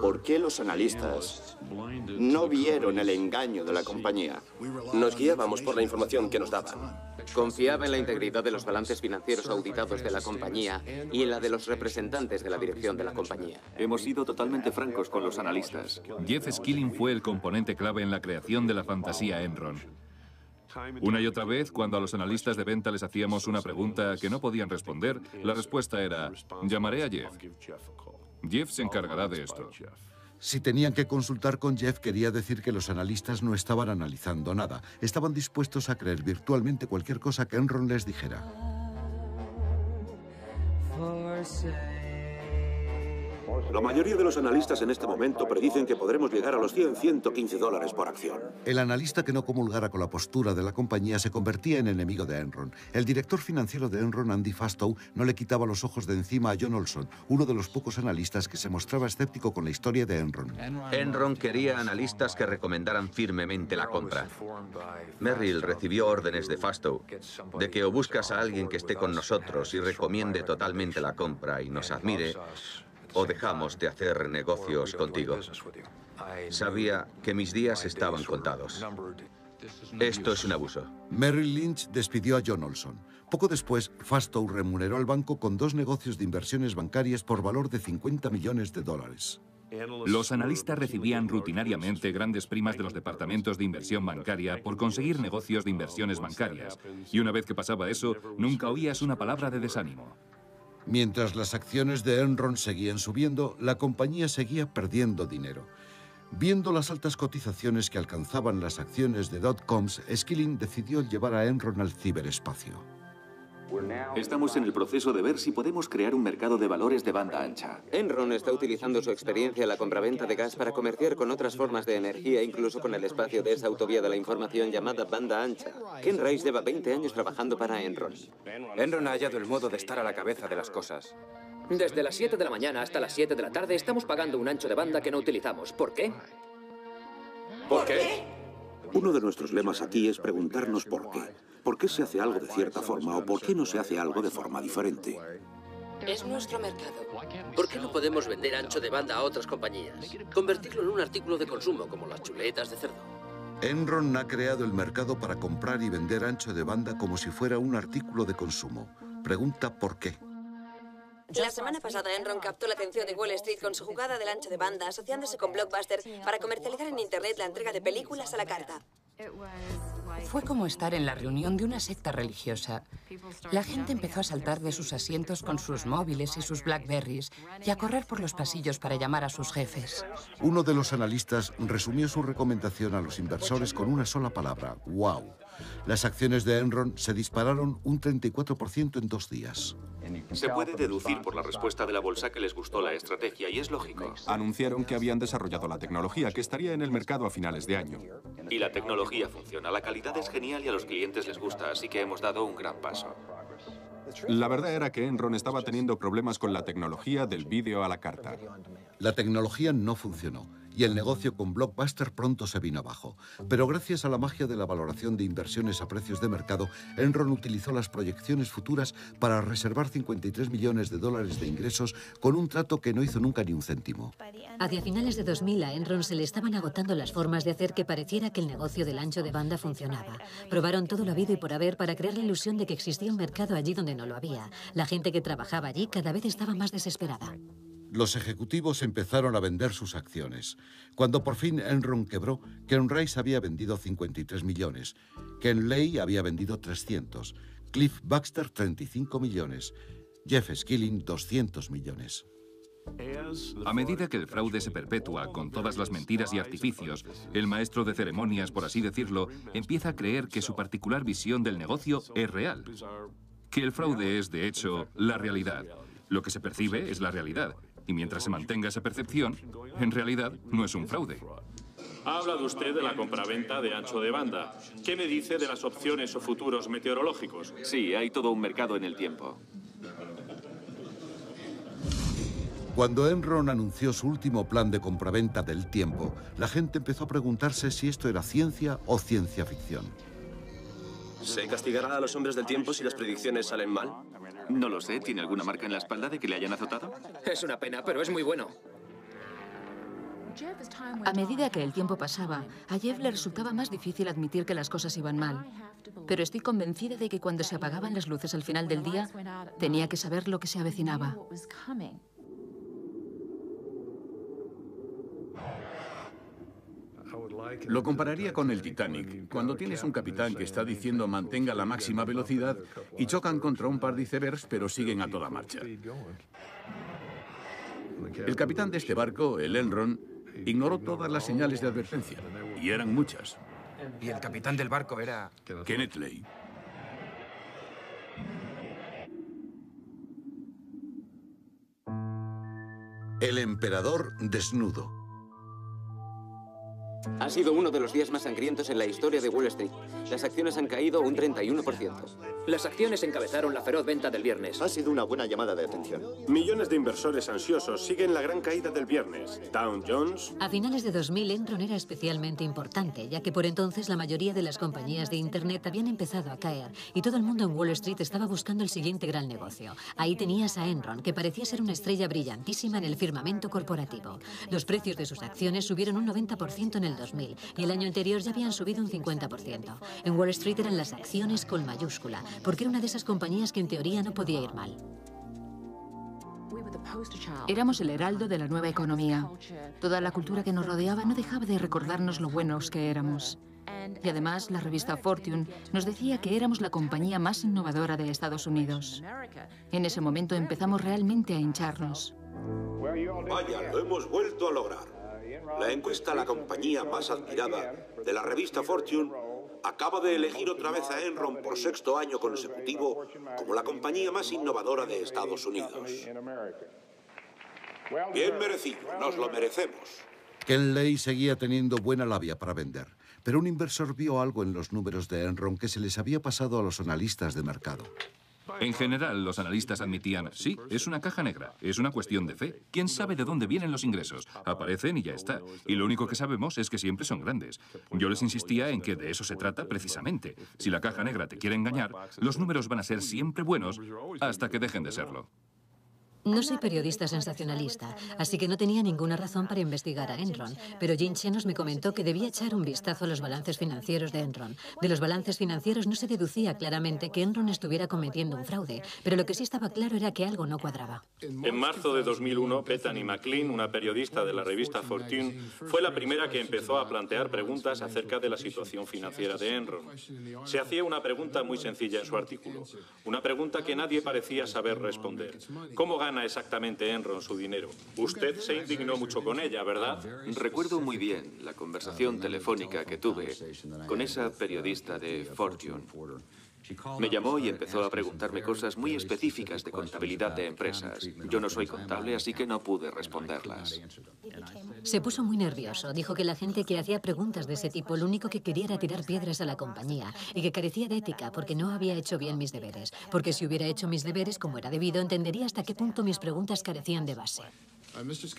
¿Por qué los analistas no vieron el engaño de la compañía? Nos guiábamos por la información que nos daban. Confiaba en la integridad de los balances financieros auditados de la compañía y en la de los representantes de la dirección de la compañía. Hemos sido totalmente francos con los analistas. Jeff Skilling fue el componente clave en la creación de la fantasía Enron. Una y otra vez, cuando a los analistas de venta les hacíamos una pregunta que no podían responder, la respuesta era: llamaré a Jeff. Jeff se encargará de esto. Si tenían que consultar con Jeff, quería decir que los analistas no estaban analizando nada. Estaban dispuestos a creer virtualmente cualquier cosa que Enron les dijera. La mayoría de los analistas en este momento predicen que podremos llegar a los $115 por acción. El analista que no comulgara con la postura de la compañía se convertía en enemigo de Enron. El director financiero de Enron, Andy Fastow, no le quitaba los ojos de encima a John Olson, uno de los pocos analistas que se mostraba escéptico con la historia de Enron. Enron quería analistas que recomendaran firmemente la compra. Merrill recibió órdenes de Fastow de que o buscas a alguien que esté con nosotros y recomiende totalmente la compra y nos admire, o dejamos de hacer negocios contigo. Sabía que mis días estaban contados. Esto es un abuso. Merrill Lynch despidió a John Olson. Poco después, Fastow remuneró al banco con 2 negocios de inversiones bancarias por valor de $50 millones. Los analistas recibían rutinariamente grandes primas de los departamentos de inversión bancaria por conseguir negocios de inversiones bancarias. Y una vez que pasaba eso, nunca oías una palabra de desánimo. Mientras las acciones de Enron seguían subiendo, la compañía seguía perdiendo dinero. Viendo las altas cotizaciones que alcanzaban las acciones de dot-coms, Skilling decidió llevar a Enron al ciberespacio. Estamos en el proceso de ver si podemos crear un mercado de valores de banda ancha. Enron está utilizando su experiencia en la compraventa de gas para comerciar con otras formas de energía, incluso con el espacio de esa autovía de la información llamada banda ancha. Ken Rice lleva 20 años trabajando para Enron. Enron ha hallado el modo de estar a la cabeza de las cosas. Desde las 7 de la mañana hasta las 7 de la tarde estamos pagando un ancho de banda que no utilizamos. ¿Por qué? ¿Por qué? Uno de nuestros lemas aquí es preguntarnos por qué. ¿Por qué se hace algo de cierta forma o por qué no se hace algo de forma diferente? Es nuestro mercado. ¿Por qué no podemos vender ancho de banda a otras compañías? Convertirlo en un artículo de consumo, como las chuletas de cerdo. Enron ha creado el mercado para comprar y vender ancho de banda como si fuera un artículo de consumo. Pregunta por qué. La semana pasada Enron captó la atención de Wall Street con su jugada del ancho de banda, asociándose con Blockbuster para comercializar en Internet la entrega de películas a la carta. Fue como estar en la reunión de una secta religiosa. La gente empezó a saltar de sus asientos con sus móviles y sus Blackberries y a correr por los pasillos para llamar a sus jefes. Uno de los analistas resumió su recomendación a los inversores con una sola palabra: ¡wow! Las acciones de Enron se dispararon un 34% en 2 días. Se puede deducir por la respuesta de la bolsa que les gustó la estrategia y es lógico. Anunciaron que habían desarrollado la tecnología que estaría en el mercado a finales de año. Y la tecnología funciona, la calidad es genial y a los clientes les gusta, así que hemos dado un gran paso. La verdad era que Enron estaba teniendo problemas con la tecnología del vídeo a la carta. La tecnología no funcionó y el negocio con Blockbuster pronto se vino abajo. Pero gracias a la magia de la valoración de inversiones a precios de mercado, Enron utilizó las proyecciones futuras para reservar 53 millones de dólares de ingresos con un trato que no hizo nunca ni un céntimo. Hacia finales de 2000 a Enron se le estaban agotando las formas de hacer que pareciera que el negocio del ancho de banda funcionaba. Probaron todo lo habido y por haber para crear la ilusión de que existía un mercado allí donde no lo había. La gente que trabajaba allí cada vez estaba más desesperada. Los ejecutivos empezaron a vender sus acciones. Cuando por fin Enron quebró, Ken Rice había vendido 53 millones, Ken Lay había vendido 300, Cliff Baxter 35 millones, Jeff Skilling 200 millones. A medida que el fraude se perpetúa con todas las mentiras y artificios, el maestro de ceremonias, por así decirlo, empieza a creer que su particular visión del negocio es real. Que el fraude es, de hecho, la realidad. Lo que se percibe es la realidad. Y mientras se mantenga esa percepción, en realidad no es un fraude. Ha hablado usted de la compraventa de ancho de banda. ¿Qué me dice de las opciones o futuros meteorológicos? Sí, hay todo un mercado en el tiempo. Cuando Enron anunció su último plan de compraventa del tiempo, la gente empezó a preguntarse si esto era ciencia o ciencia ficción. ¿Se castigará a los hombres del tiempo si las predicciones salen mal? No lo sé. ¿Tiene alguna marca en la espalda de que le hayan azotado? Es una pena, pero es muy bueno. A medida que el tiempo pasaba, a Jeff le resultaba más difícil admitir que las cosas iban mal. Pero estoy convencida de que cuando se apagaban las luces al final del día, tenía que saber lo que se avecinaba. Lo compararía con el Titanic, cuando tienes un capitán que está diciendo mantenga la máxima velocidad y chocan contra un par de icebergs, pero siguen a toda marcha. El capitán de este barco, el Enron, ignoró todas las señales de advertencia, y eran muchas. Y el capitán del barco era... Kenneth Lay. El emperador desnudo. Ha sido uno de los días más sangrientos en la historia de Wall Street. Las acciones han caído un 31%. Las acciones encabezaron la feroz venta del viernes. Ha sido una buena llamada de atención. Millones de inversores ansiosos siguen la gran caída del viernes. Dow Jones... A finales de 2000, Enron era especialmente importante, ya que por entonces la mayoría de las compañías de Internet habían empezado a caer y todo el mundo en Wall Street estaba buscando el siguiente gran negocio. Ahí tenías a Enron, que parecía ser una estrella brillantísima en el firmamento corporativo. Los precios de sus acciones subieron un 90% en el 2000 y el año anterior ya habían subido un 50%. En Wall Street eran las acciones con mayúscula, porque era una de esas compañías que en teoría no podía ir mal. Éramos el heraldo de la nueva economía. Toda la cultura que nos rodeaba no dejaba de recordarnos lo buenos que éramos. Y además, la revista Fortune nos decía que éramos la compañía más innovadora de Estados Unidos. En ese momento empezamos realmente a hincharnos. Vaya, lo hemos vuelto a lograr. La encuesta a la compañía más admirada de la revista Fortune acaba de elegir otra vez a Enron por 6º año consecutivo como la compañía más innovadora de Estados Unidos. Bien merecido, nos lo merecemos. Ken Lay seguía teniendo buena labia para vender, pero un inversor vio algo en los números de Enron que se les había pasado a los analistas de mercado. En general, los analistas admitían, sí, es una caja negra, es una cuestión de fe. ¿Quién sabe de dónde vienen los ingresos? Aparecen y ya está. Y lo único que sabemos es que siempre son grandes. Yo les insistía en que de eso se trata precisamente. Si la caja negra te quiere engañar, los números van a ser siempre buenos hasta que dejen de serlo. No soy periodista sensacionalista, así que no tenía ninguna razón para investigar a Enron, pero Jim Chenos me comentó que debía echar un vistazo a los balances financieros de Enron. De los balances financieros no se deducía claramente que Enron estuviera cometiendo un fraude, pero lo que sí estaba claro era que algo no cuadraba. En marzo de 2001, Bethany McLean, una periodista de la revista Fortune, fue la primera que empezó a plantear preguntas acerca de la situación financiera de Enron. Se hacía una pregunta muy sencilla en su artículo, una pregunta que nadie parecía saber responder. ¿Cómo gana exactamente Enron su dinero? Usted se indignó mucho con ella, ¿verdad? Recuerdo muy bien la conversación telefónica que tuve con esa periodista de Fortune. Me llamó y empezó a preguntarme cosas muy específicas de contabilidad de empresas. Yo no soy contable, así que no pude responderlas. Se puso muy nervioso. Dijo que la gente que hacía preguntas de ese tipo lo único que quería era tirar piedras a la compañía y que carecía de ética porque no había hecho bien mis deberes. Porque si hubiera hecho mis deberes como era debido, entendería hasta qué punto mis preguntas carecían de base.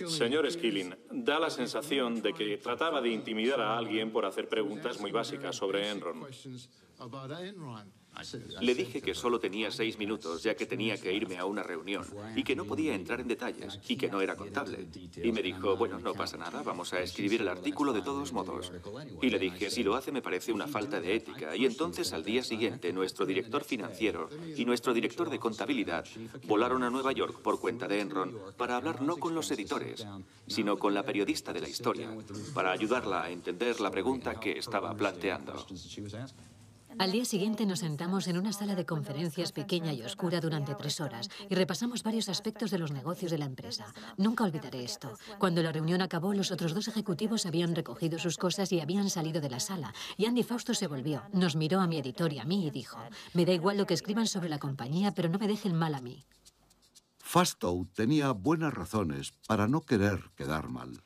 Señor Skilling, da la sensación de que trataba de intimidar a alguien por hacer preguntas muy básicas sobre Enron. Le dije que solo tenía 6 minutos, ya que tenía que irme a una reunión, y que no podía entrar en detalles, y que no era contable. Y me dijo, bueno, no pasa nada, vamos a escribir el artículo de todos modos. Y le dije, si lo hace me parece una falta de ética. Y entonces al día siguiente, nuestro director financiero y nuestro director de contabilidad volaron a Nueva York por cuenta de Enron para hablar no con los editores, sino con la periodista de la historia, para ayudarla a entender la pregunta que estaba planteando. Al día siguiente nos sentamos en una sala de conferencias pequeña y oscura durante 3 horas y repasamos varios aspectos de los negocios de la empresa. Nunca olvidaré esto. Cuando la reunión acabó, los otros 2 ejecutivos habían recogido sus cosas y habían salido de la sala. Y Andy Fausto se volvió, nos miró a mi editor y a mí y dijo, me da igual lo que escriban sobre la compañía, pero no me dejen mal a mí. Fastow tenía buenas razones para no querer quedar mal.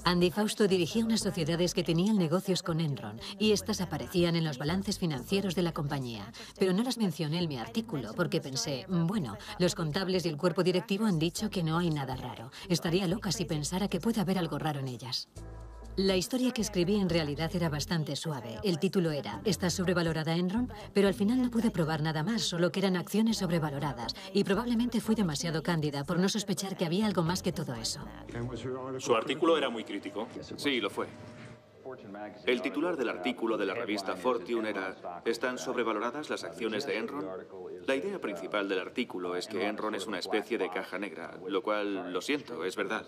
Andy Fausto dirigía unas sociedades que tenían negocios con Enron y estas aparecían en los balances financieros de la compañía. Pero no las mencioné en mi artículo porque pensé, bueno, los contables y el cuerpo directivo han dicho que no hay nada raro. Estaría loca si pensara que puede haber algo raro en ellas. La historia que escribí en realidad era bastante suave. El título era ¿Está sobrevalorada Enron? Pero al final no pude probar nada más, solo que eran acciones sobrevaloradas. Y probablemente fui demasiado cándida por no sospechar que había algo más que todo eso. ¿Su artículo era muy crítico? Sí, lo fue. El titular del artículo de la revista Fortune era ¿Están sobrevaloradas las acciones de Enron? La idea principal del artículo es que Enron es una especie de caja negra, lo cual, lo siento, es verdad.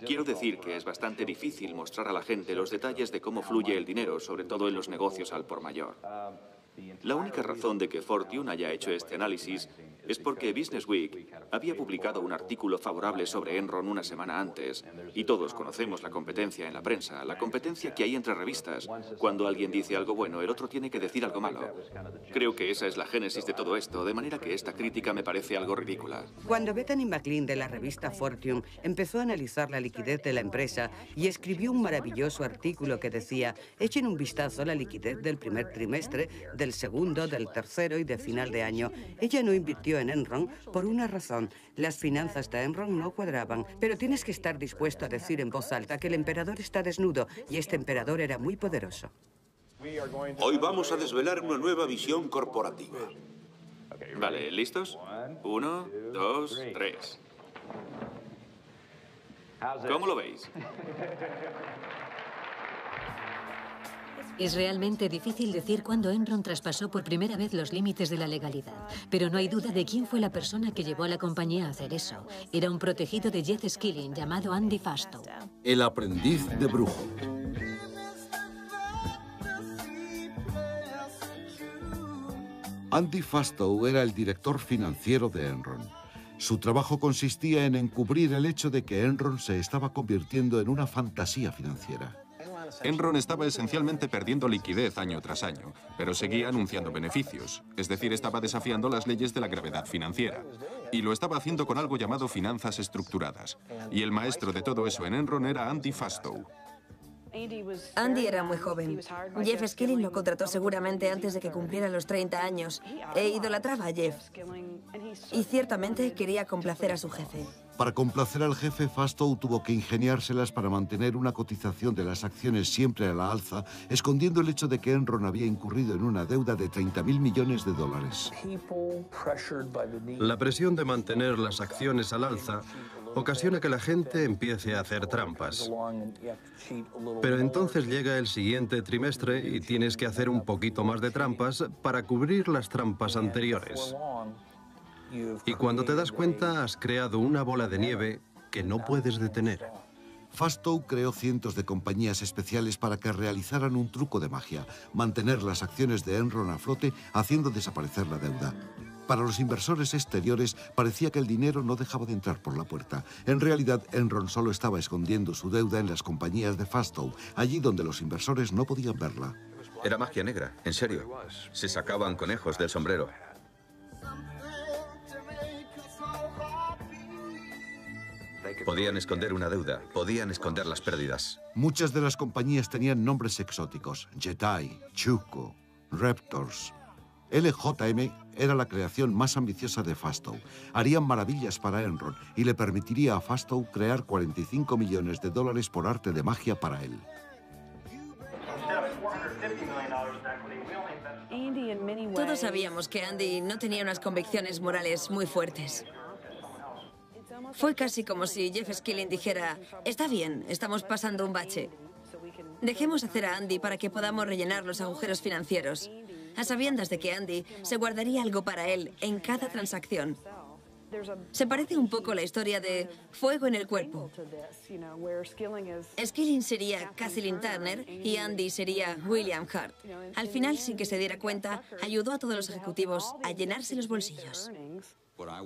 Quiero decir que es bastante difícil mostrar a la gente los detalles de cómo fluye el dinero, sobre todo en los negocios al por mayor. La única razón de que Fortune haya hecho este análisis es porque Business Week había publicado un artículo favorable sobre Enron una semana antes, y todos conocemos la competencia en la prensa, la competencia que hay entre revistas. Cuando alguien dice algo bueno, el otro tiene que decir algo malo. Creo que esa es la génesis de todo esto, de manera que esta crítica me parece algo ridícula. Cuando Bethany McLean de la revista Fortune empezó a analizar la liquidez de la empresa y escribió un maravilloso artículo que decía echen un vistazo a la liquidez del primer trimestre, del segundo, del tercero y de final de año, ella no invirtió en Enron por una razón. Las finanzas de Enron no cuadraban, pero tienes que estar dispuesto a decir en voz alta que el emperador está desnudo y este emperador era muy poderoso. Hoy vamos a desvelar una nueva visión corporativa. Vale, ¿listos? 1, 2, 3. ¿Cómo lo veis? Es realmente difícil decir cuándo Enron traspasó por primera vez los límites de la legalidad, pero no hay duda de quién fue la persona que llevó a la compañía a hacer eso. Era un protegido de Jeff Skilling llamado Andy Fastow. El aprendiz de brujo. Andy Fastow era el director financiero de Enron. Su trabajo consistía en encubrir el hecho de que Enron se estaba convirtiendo en una fantasía financiera. Enron estaba esencialmente perdiendo liquidez año tras año, pero seguía anunciando beneficios, es decir, estaba desafiando las leyes de la gravedad financiera. Y lo estaba haciendo con algo llamado finanzas estructuradas. Y el maestro de todo eso en Enron era Andy Fastow. Andy era muy joven. Jeff Skilling lo contrató seguramente antes de que cumpliera los 30 años e idolatraba a Jeff. Y ciertamente quería complacer a su jefe. Para complacer al jefe, Fastow tuvo que ingeniárselas para mantener una cotización de las acciones siempre a la alza, escondiendo el hecho de que Enron había incurrido en una deuda de 30.000 millones de dólares. La presión de mantener las acciones al alza ocasiona que la gente empiece a hacer trampas. Pero entonces llega el siguiente trimestre y tienes que hacer un poquito más de trampas para cubrir las trampas anteriores. Y cuando te das cuenta, has creado una bola de nieve que no puedes detener. Fastow creó cientos de compañías especiales para que realizaran un truco de magia, mantener las acciones de Enron a flote haciendo desaparecer la deuda. Para los inversores exteriores parecía que el dinero no dejaba de entrar por la puerta. En realidad, Enron solo estaba escondiendo su deuda en las compañías de Fastow, allí donde los inversores no podían verla. Era magia negra, en serio. Se sacaban conejos del sombrero. Podían esconder una deuda, podían esconder las pérdidas. Muchas de las compañías tenían nombres exóticos: Jetai, Chuco, Raptors. LJM era la creación más ambiciosa de Fastow. Harían maravillas para Enron y le permitiría a Fastow crear 45 millones de dólares por arte de magia para él. Todos sabíamos que Andy no tenía unas convicciones morales muy fuertes. Fue casi como si Jeff Skilling dijera: está bien, estamos pasando un bache. Dejemos hacer a Andy para que podamos rellenar los agujeros financieros, a sabiendas de que Andy se guardaría algo para él en cada transacción. Se parece un poco a la historia de Fuego en el Cuerpo. Skilling sería Kathleen Turner y Andy sería William Hurt. Al final, sin que se diera cuenta, ayudó a todos los ejecutivos a llenarse los bolsillos.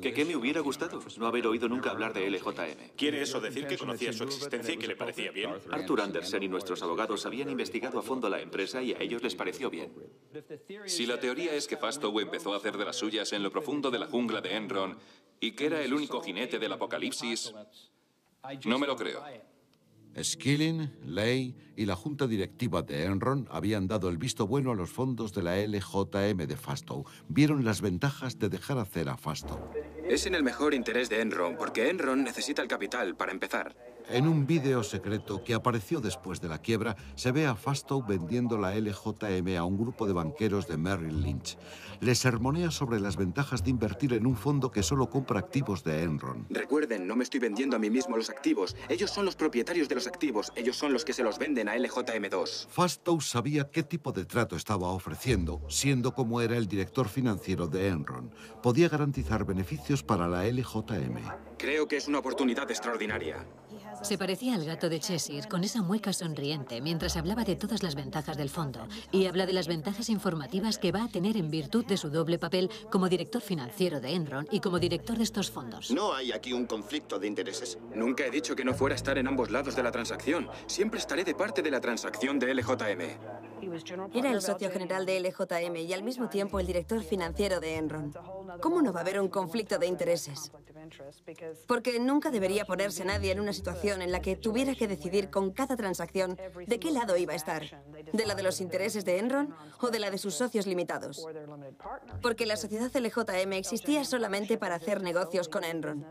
¿Qué me hubiera gustado? No haber oído nunca hablar de LJM. ¿Quiere eso decir que conocía su existencia y que le parecía bien? Arthur Andersen y nuestros abogados habían investigado a fondo la empresa y a ellos les pareció bien. Si la teoría es que Fastow empezó a hacer de las suyas en lo profundo de la jungla de Enron y que era el único jinete del apocalipsis, no me lo creo. Skilling, Lay y la junta directiva de Enron habían dado el visto bueno a los fondos de la LJM de Fastow. Vieron las ventajas de dejar hacer a Fastow. Es en el mejor interés de Enron, porque Enron necesita el capital para empezar. En un vídeo secreto que apareció después de la quiebra, se ve a Fastow vendiendo la LJM a un grupo de banqueros de Merrill Lynch. Les sermonea sobre las ventajas de invertir en un fondo que solo compra activos de Enron. Recuerden, no me estoy vendiendo a mí mismo los activos. Ellos son los propietarios de los activos. Ellos son los que se los venden a LJM2. Fastow sabía qué tipo de trato estaba ofreciendo, siendo como era el director financiero de Enron. Podía garantizar beneficios para la LJM. Creo que es una oportunidad extraordinaria. Se parecía al gato de Cheshire, con esa mueca sonriente, mientras hablaba de todas las ventajas del fondo. Y habla de las ventajas informativas que va a tener en virtud de su doble papel como director financiero de Enron y como director de estos fondos. ¿No hay aquí un conflicto de intereses? Nunca he dicho que no fuera a estar en ambos lados de la transacción. Siempre estaré de parte de la transacción de LJM. Era el socio general de LJM y al mismo tiempo el director financiero de Enron. ¿Cómo no va a haber un conflicto de intereses? Porque nunca debería ponerse nadie en una situación en la que tuviera que decidir con cada transacción de qué lado iba a estar, de la de los intereses de Enron o de la de sus socios limitados. Porque la sociedad LJM existía solamente para hacer negocios con Enron.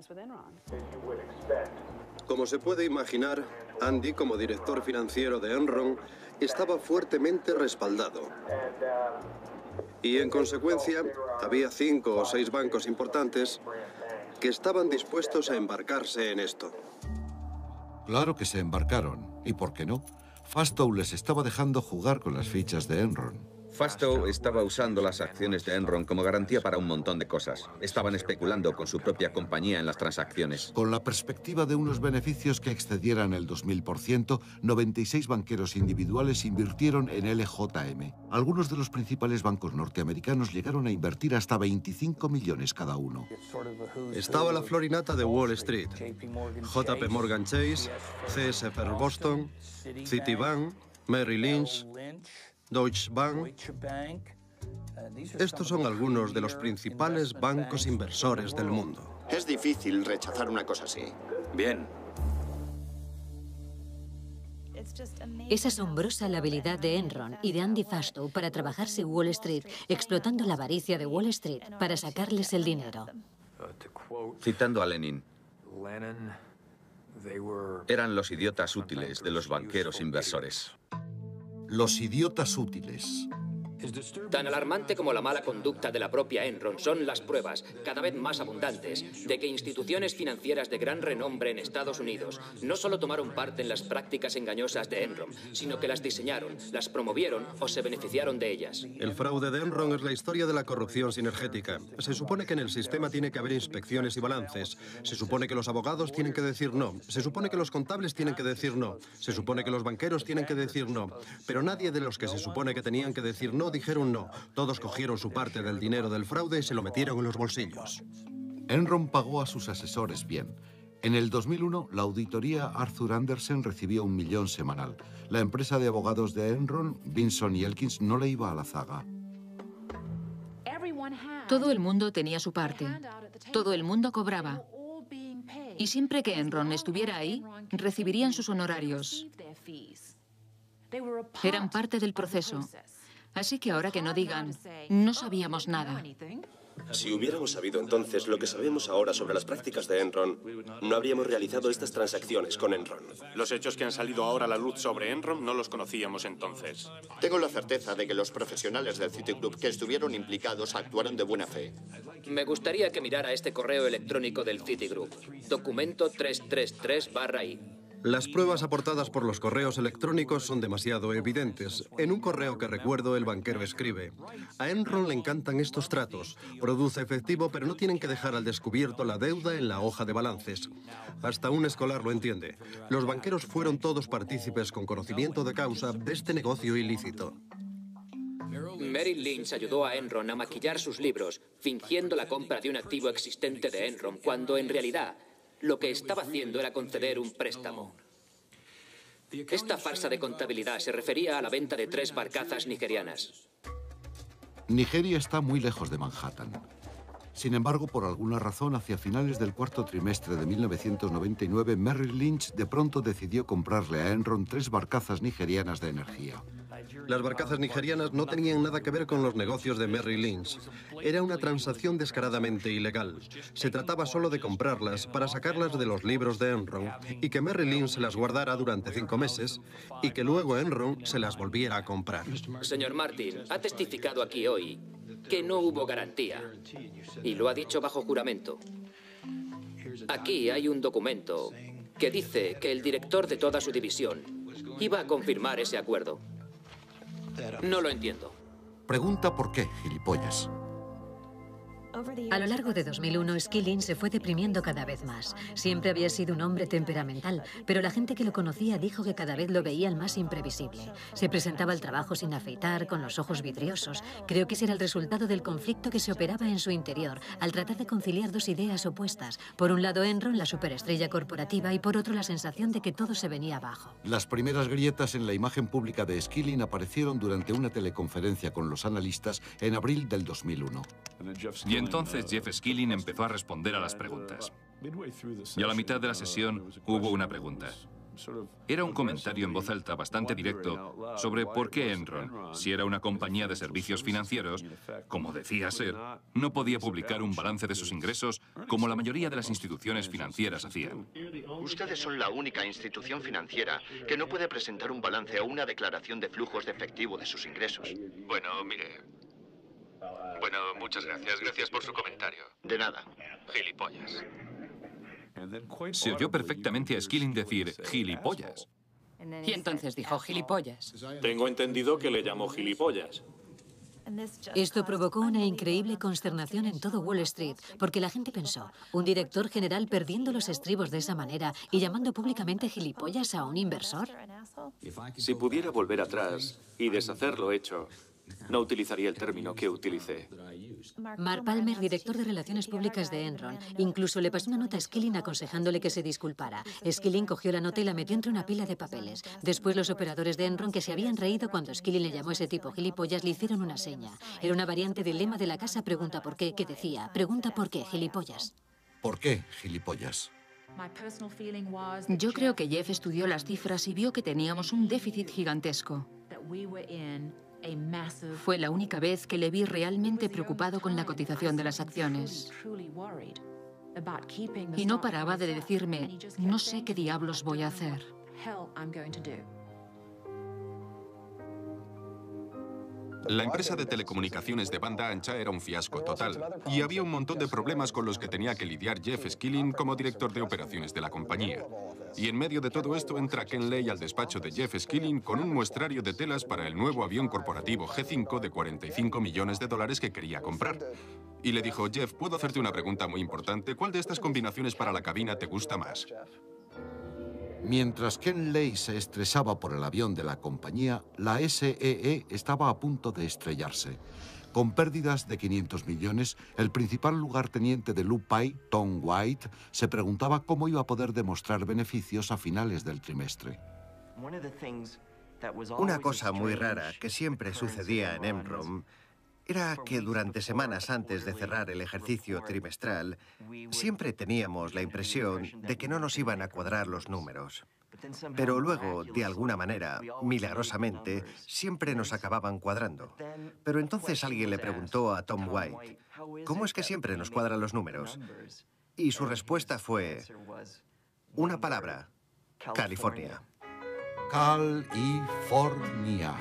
Como se puede imaginar, Andy, como director financiero de Enron, estaba fuertemente respaldado. Y en consecuencia, había 5 o 6 bancos importantes que estaban dispuestos a embarcarse en esto. Claro que se embarcaron. ¿Y por qué no? Fastow les estaba dejando jugar con las fichas de Enron. Fastow estaba usando las acciones de Enron como garantía para un montón de cosas. Estaban especulando con su propia compañía en las transacciones. Con la perspectiva de unos beneficios que excedieran el 2000%, 96 banqueros individuales invirtieron en LJM. Algunos de los principales bancos norteamericanos llegaron a invertir hasta 25 millones cada uno. Estaba la florinata de Wall Street, JP Morgan Chase, CS First Boston, Citibank, Merrill Lynch, Deutsche Bank. Estos son algunos de los principales bancos inversores del mundo. Es difícil rechazar una cosa así. Bien. Es asombrosa la habilidad de Enron y de Andy Fastow para trabajarse Wall Street, explotando la avaricia de Wall Street para sacarles el dinero. Citando a Lenin, eran los idiotas útiles de los banqueros inversores. Los idiotas útiles. Tan alarmante como la mala conducta de la propia Enron son las pruebas, cada vez más abundantes, de que instituciones financieras de gran renombre en Estados Unidos no solo tomaron parte en las prácticas engañosas de Enron, sino que las diseñaron, las promovieron o se beneficiaron de ellas. El fraude de Enron es la historia de la corrupción sinergética. Se supone que en el sistema tiene que haber inspecciones y balances. Se supone que los abogados tienen que decir no. Se supone que los contables tienen que decir no. Se supone que los banqueros tienen que decir no. Pero nadie de los que se supone que tenían que decir no dijeron no. Todos cogieron su parte del dinero del fraude y se lo metieron en los bolsillos. Enron pagó a sus asesores bien. En el 2001, la auditoría Arthur Andersen recibió 1 millón semanal. La empresa de abogados de Enron, Vinson y Elkins, no le iba a la zaga. Todo el mundo tenía su parte. Todo el mundo cobraba. Y siempre que Enron estuviera ahí, recibirían sus honorarios. Eran parte del proceso. Así que ahora que no digan, no sabíamos nada. Si hubiéramos sabido entonces lo que sabemos ahora sobre las prácticas de Enron, no habríamos realizado estas transacciones con Enron. Los hechos que han salido ahora a la luz sobre Enron no los conocíamos entonces. Tengo la certeza de que los profesionales del Citigroup que estuvieron implicados actuaron de buena fe. Me gustaría que mirara este correo electrónico del Citigroup. Documento 333/I. Las pruebas aportadas por los correos electrónicos son demasiado evidentes. En un correo que recuerdo, el banquero escribe: a Enron le encantan estos tratos. Produce efectivo, pero no tienen que dejar al descubierto la deuda en la hoja de balances. Hasta un escolar lo entiende. Los banqueros fueron todos partícipes con conocimiento de causa de este negocio ilícito. Merrill Lynch ayudó a Enron a maquillar sus libros, fingiendo la compra de un activo existente de Enron, cuando en realidad lo que estaba haciendo era conceder un préstamo. Esta farsa de contabilidad se refería a la venta de 3 barcazas nigerianas. Nigeria está muy lejos de Manhattan. Sin embargo, por alguna razón, hacia finales del cuarto trimestre de 1999, Merrill Lynch de pronto decidió comprarle a Enron 3 barcazas nigerianas de energía. Las barcazas nigerianas no tenían nada que ver con los negocios de Merrill Lynch. Era una transacción descaradamente ilegal. Se trataba solo de comprarlas para sacarlas de los libros de Enron y que Merrill Lynch se las guardara durante 5 meses y que luego Enron se las volviera a comprar. Señor Martin, ha testificado aquí hoy que no hubo garantía y lo ha dicho bajo juramento. Aquí hay un documento que dice que el director de toda su división iba a confirmar ese acuerdo. No lo entiendo. Pregunta por qué, gilipollas. A lo largo de 2001, Skilling se fue deprimiendo cada vez más. Siempre había sido un hombre temperamental, pero la gente que lo conocía dijo que cada vez lo veían más imprevisible. Se presentaba al trabajo sin afeitar, con los ojos vidriosos. Creo que ese era el resultado del conflicto que se operaba en su interior, al tratar de conciliar 2 ideas opuestas. Por un lado, Enron, la superestrella corporativa, y por otro, la sensación de que todo se venía abajo. Las primeras grietas en la imagen pública de Skilling aparecieron durante una teleconferencia con los analistas en abril del 2001. Y entonces Jeff Skilling empezó a responder a las preguntas. Y a la mitad de la sesión hubo una pregunta. Era un comentario en voz alta bastante directo sobre por qué Enron, si era una compañía de servicios financieros, como decía ser, no podía publicar un balance de sus ingresos como la mayoría de las instituciones financieras hacían. Ustedes son la única institución financiera que no puede presentar un balance o una declaración de flujos de efectivo de sus ingresos. Bueno, mire... Bueno, muchas gracias. Gracias por su comentario. De nada. Gilipollas. Se oyó perfectamente a Skilling decir gilipollas. Y entonces dijo gilipollas. Tengo entendido que le llamó gilipollas. Esto provocó una increíble consternación en todo Wall Street, porque la gente pensó, un director general perdiendo los estribos de esa manera y llamando públicamente gilipollas a un inversor. Si pudiera volver atrás y deshacer lo hecho, no utilizaría el término que utilicé. Mark Palmer, director de Relaciones Públicas de Enron, incluso le pasó una nota a Skilling aconsejándole que se disculpara. Skilling cogió la nota y la metió entre una pila de papeles. Después los operadores de Enron, que se habían reído cuando Skilling le llamó a ese tipo gilipollas, le hicieron una seña. Era una variante del lema de la casa Pregunta por qué, que decía, pregunta por qué, gilipollas. ¿Por qué, gilipollas? Yo creo que Jeff estudió las cifras y vio que teníamos un déficit gigantesco. Fue la única vez que le vi realmente preocupado con la cotización de las acciones. Y no paraba de decirme, no sé qué diablos voy a hacer. La empresa de telecomunicaciones de banda ancha era un fiasco total y había un montón de problemas con los que tenía que lidiar Jeff Skilling como director de operaciones de la compañía. Y en medio de todo esto entra Ken Lay al despacho de Jeff Skilling con un muestrario de telas para el nuevo avión corporativo G5 de $45 millones que quería comprar. Y le dijo, Jeff, ¿puedo hacerte una pregunta muy importante? ¿Cuál de estas combinaciones para la cabina te gusta más? Mientras Ken Lay se estresaba por el avión de la compañía, la SEE estaba a punto de estrellarse. Con pérdidas de 500 millones, el principal lugarteniente de Lupai, Tom White, se preguntaba cómo iba a poder demostrar beneficios a finales del trimestre. Una cosa muy rara que siempre sucedía en Enron era que durante semanas antes de cerrar el ejercicio trimestral, siempre teníamos la impresión de que no nos iban a cuadrar los números. Pero luego, de alguna manera, milagrosamente, siempre nos acababan cuadrando. Pero entonces alguien le preguntó a Tom White, ¿cómo es que siempre nos cuadran los números? Y su respuesta fue una palabra, California. California.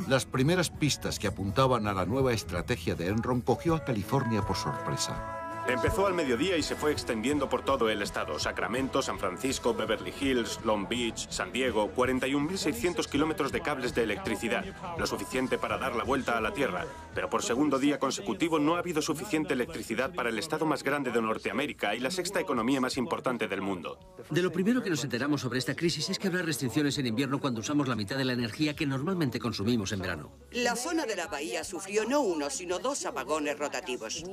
Las primeras pistas que apuntaban a la nueva estrategia de Enron cogió a California por sorpresa. Empezó al mediodía y se fue extendiendo por todo el estado. Sacramento, San Francisco, Beverly Hills, Long Beach, San Diego, 41.600 kilómetros de cables de electricidad, lo suficiente para dar la vuelta a la Tierra. Pero por segundo día consecutivo no ha habido suficiente electricidad para el estado más grande de Norteamérica y la sexta economía más importante del mundo. De lo primero que nos enteramos sobre esta crisis es que habrá restricciones en invierno cuando usamos la mitad de la energía que normalmente consumimos en verano. La zona de la bahía sufrió no uno, sino 2 apagones rotativos.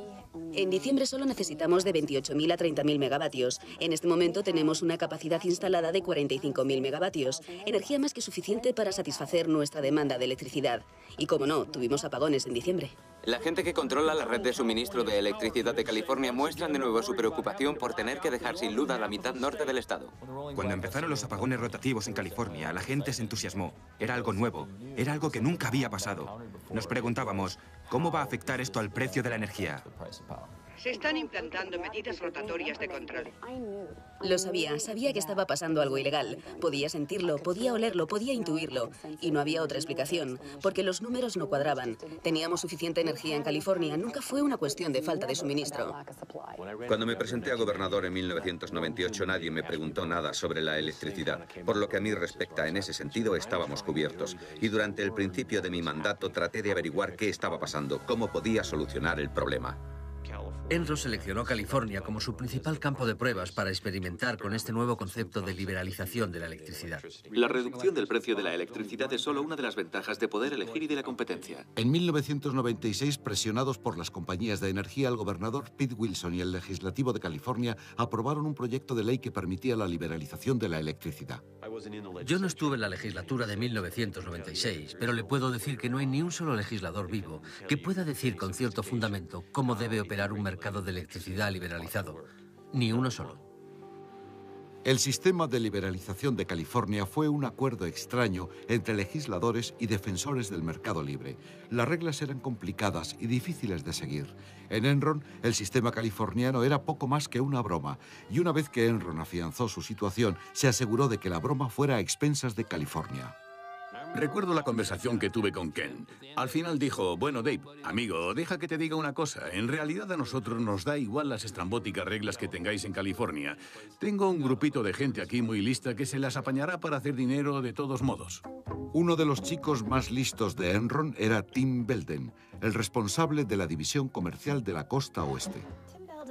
En diciembre solo necesitamos de 28.000 a 30.000 megavatios. En este momento tenemos una capacidad instalada de 45.000 megavatios, energía más que suficiente para satisfacer nuestra demanda de electricidad. Y como no, tuvimos apagones en diciembre. La gente que controla la red de suministro de electricidad de California muestran de nuevo su preocupación por tener que dejar sin luz a la mitad norte del estado. Cuando empezaron los apagones rotativos en California, la gente se entusiasmó. Era algo nuevo, era algo que nunca había pasado. Nos preguntábamos, ¿cómo va a afectar esto al precio de la energía? Se están implantando medidas rotatorias de control. Lo sabía que estaba pasando algo ilegal. Podía sentirlo, podía olerlo, podía intuirlo. Y no había otra explicación, porque los números no cuadraban. Teníamos suficiente energía en California, nunca fue una cuestión de falta de suministro. Cuando me presenté a gobernador en 1998, nadie me preguntó nada sobre la electricidad. Por lo que a mí respecta, en ese sentido, estábamos cubiertos. Y durante el principio de mi mandato traté de averiguar qué estaba pasando, cómo podía solucionar el problema. Enron seleccionó California como su principal campo de pruebas para experimentar con este nuevo concepto de liberalización de la electricidad. La reducción del precio de la electricidad es solo una de las ventajas de poder elegir y de la competencia. En 1996, presionados por las compañías de energía, el gobernador Pete Wilson y el legislativo de California aprobaron un proyecto de ley que permitía la liberalización de la electricidad. Yo no estuve en la legislatura de 1996, pero le puedo decir que no hay ni un solo legislador vivo que pueda decir con cierto fundamento cómo debe operar un mercado de electricidad liberalizado. Ni uno solo. El sistema de liberalización de California fue un acuerdo extraño entre legisladores y defensores del mercado libre. Las reglas eran complicadas y difíciles de seguir. En Enron, el sistema californiano era poco más que una broma, y una vez que Enron afianzó su situación, se aseguró de que la broma fuera a expensas de California. Recuerdo la conversación que tuve con Ken. Al final dijo, bueno, Dave, amigo, deja que te diga una cosa. En realidad a nosotros nos da igual las estrambóticas reglas que tengáis en California. Tengo un grupito de gente aquí muy lista que se las apañará para hacer dinero de todos modos. Uno de los chicos más listos de Enron era Tim Belden, el responsable de la división comercial de la costa oeste.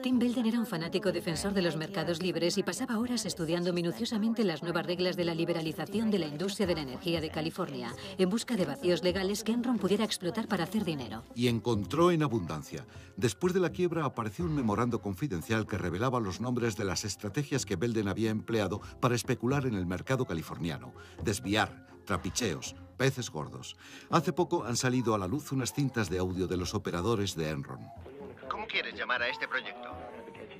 Tim Belden era un fanático defensor de los mercados libres y pasaba horas estudiando minuciosamente las nuevas reglas de la liberalización de la industria de la energía de California, en busca de vacíos legales que Enron pudiera explotar para hacer dinero. Y encontró en abundancia. Después de la quiebra apareció un memorando confidencial que revelaba los nombres de las estrategias que Belden había empleado para especular en el mercado californiano. Desviar, trapicheos, peces gordos. Hace poco han salido a la luz unas cintas de audio de los operadores de Enron. ¿Cómo quieres llamar a este proyecto?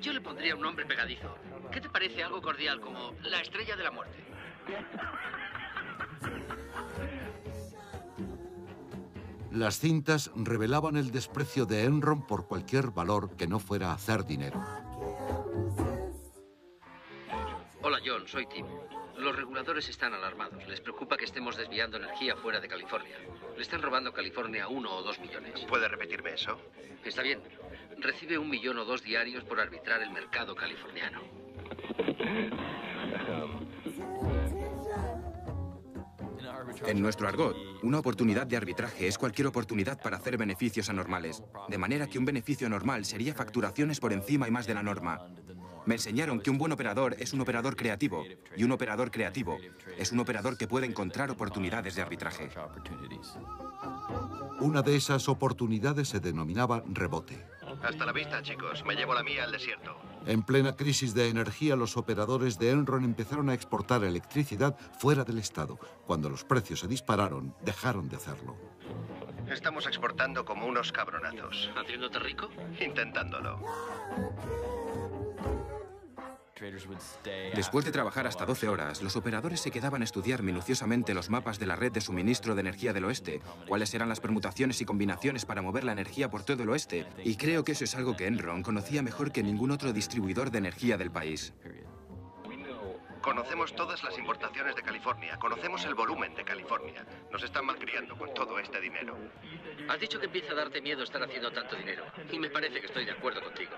Yo le pondría un nombre pegadizo. ¿Qué te parece algo cordial como la Estrella de la Muerte? Las cintas revelaban el desprecio de Enron por cualquier valor que no fuera hacer dinero. Hola, John, soy Tim. Los reguladores están alarmados. Les preocupa que estemos desviando energía fuera de California. Le están robando a California 1 o 2 millones. ¿Puede repetirme eso? Está bien. Recibe 1 millón o 2 diarios por arbitrar el mercado californiano. En nuestro argot, una oportunidad de arbitraje es cualquier oportunidad para hacer beneficios anormales. De manera que un beneficio normal sería facturaciones por encima y más de la norma. Me enseñaron que un buen operador es un operador creativo, y un operador creativo es un operador que puede encontrar oportunidades de arbitraje. Una de esas oportunidades se denominaba rebote. Hasta la vista, chicos. Me llevo la mía al desierto. En plena crisis de energía, los operadores de Enron empezaron a exportar electricidad fuera del estado. Cuando los precios se dispararon, dejaron de hacerlo. Estamos exportando como unos cabronazos. ¿Haciéndote rico? Intentándolo. Después de trabajar hasta 12 horas, los operadores se quedaban a estudiar minuciosamente los mapas de la red de suministro de energía del oeste, cuáles eran las permutaciones y combinaciones para mover la energía por todo el oeste, y creo que eso es algo que Enron conocía mejor que ningún otro distribuidor de energía del país. Conocemos todas las importaciones de California, conocemos el volumen de California. Nos están malcriando con todo este dinero. Has dicho que empieza a darte miedo estar haciendo tanto dinero, y me parece que estoy de acuerdo contigo.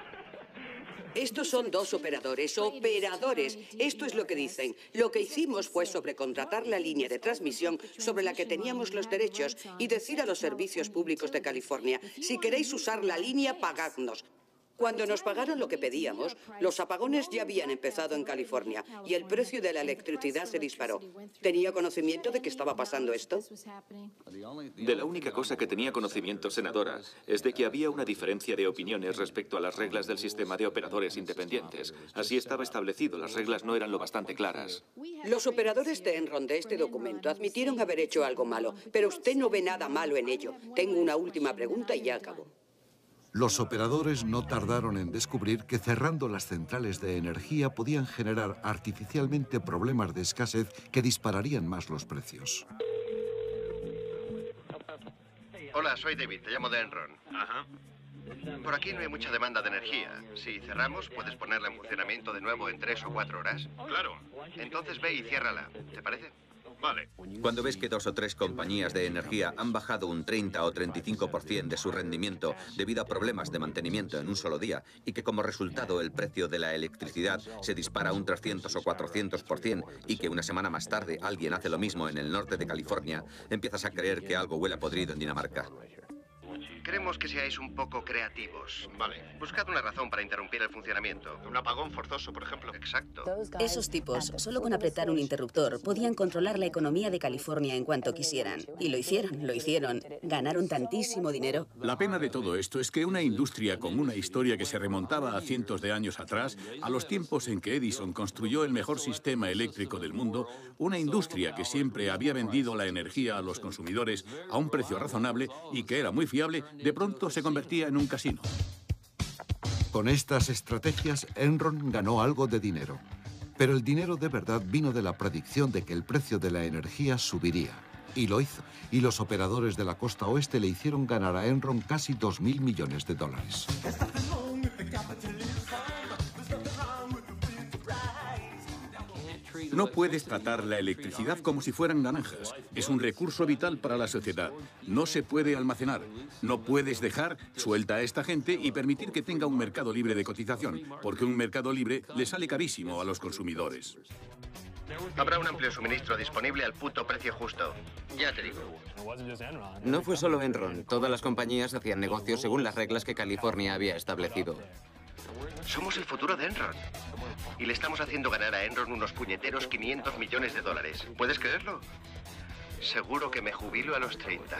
Estos son 2 operadores. ¡Operadores! Esto es lo que dicen. Lo que hicimos fue sobrecontratar la línea de transmisión sobre la que teníamos los derechos y decir a los servicios públicos de California, si queréis usar la línea, pagadnos. Cuando nos pagaron lo que pedíamos, los apagones ya habían empezado en California y el precio de la electricidad se disparó. ¿Tenía conocimiento de que estaba pasando esto? De la única cosa que tenía conocimiento, senadora, es de que había una diferencia de opiniones respecto a las reglas del sistema de operadores independientes. Así estaba establecido, las reglas no eran lo bastante claras. Los operadores de Enron de este documento admitieron haber hecho algo malo, pero usted no ve nada malo en ello. Tengo una última pregunta y ya acabo. Los operadores no tardaron en descubrir que cerrando las centrales de energía podían generar artificialmente problemas de escasez que dispararían más los precios. Hola, soy David, te llamo de Enron. Ajá. Por aquí no hay mucha demanda de energía. Si cerramos, ¿puedes ponerla en funcionamiento de nuevo en 3 o 4 horas? Claro. Entonces ve y ciérrala, ¿te parece? Vale. Cuando ves que 2 o 3 compañías de energía han bajado un 30 o 35% de su rendimiento debido a problemas de mantenimiento en un solo día y que como resultado el precio de la electricidad se dispara un 300 o 400% y que una semana más tarde alguien hace lo mismo en el norte de California, empiezas a creer que algo huele a podrido en Dinamarca. Queremos que seáis un poco creativos. Vale. Buscad una razón para interrumpir el funcionamiento. Un apagón forzoso, por ejemplo. Exacto. Esos tipos, solo con apretar un interruptor, podían controlar la economía de California en cuanto quisieran. Y lo hicieron. Ganaron tantísimo dinero. La pena de todo esto es que una industria con una historia que se remontaba a cientos de años atrás, a los tiempos en que Edison construyó el mejor sistema eléctrico del mundo, una industria que siempre había vendido la energía a los consumidores a un precio razonable y que era muy fiable, de pronto se convertía en un casino. Con estas estrategias, Enron ganó algo de dinero. Pero el dinero de verdad vino de la predicción de que el precio de la energía subiría. Y lo hizo. Y los operadores de la costa oeste le hicieron ganar a Enron casi $2.000 millones. No puedes tratar la electricidad como si fueran naranjas. Es un recurso vital para la sociedad. No se puede almacenar. No puedes dejar suelta a esta gente y permitir que tenga un mercado libre de cotización, porque un mercado libre le sale carísimo a los consumidores. Habrá un amplio suministro disponible al puto precio justo. Ya te digo. No fue solo Enron. Todas las compañías hacían negocios según las reglas que California había establecido. Somos el futuro de Enron. Y le estamos haciendo ganar a Enron unos puñeteros $500 millones. ¿Puedes creerlo? Seguro que me jubilo a los 30.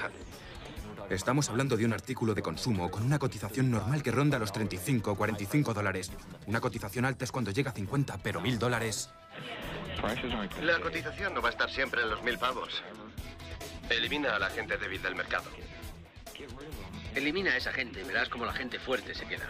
Estamos hablando de un artículo de consumo con una cotización normal que ronda los 35 o 45 dólares. Una cotización alta es cuando llega a 50, pero $1.000. La cotización no va a estar siempre en los 1.000 pavos. Elimina a la gente débil del mercado. Elimina a esa gente y verás cómo la gente fuerte se queda.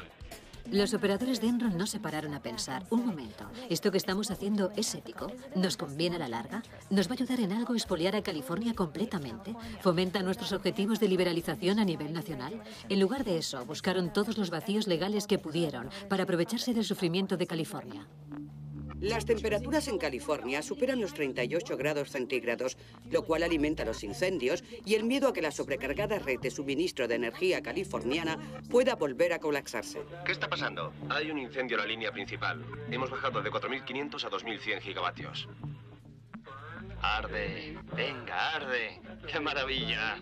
Los operadores de Enron no se pararon a pensar, un momento, ¿esto que estamos haciendo es ético? ¿Nos conviene a la larga? ¿Nos va a ayudar en algo expoliar a California completamente? ¿Fomenta nuestros objetivos de liberalización a nivel nacional? En lugar de eso, buscaron todos los vacíos legales que pudieron para aprovecharse del sufrimiento de California. Las temperaturas en California superan los 38 grados centígrados, lo cual alimenta los incendios y el miedo a que la sobrecargada red de suministro de energía californiana pueda volver a colapsarse. ¿Qué está pasando? Hay un incendio en la línea principal. Hemos bajado de 4.500 a 2.100 gigavatios. Arde. Venga, arde. ¡Qué maravilla!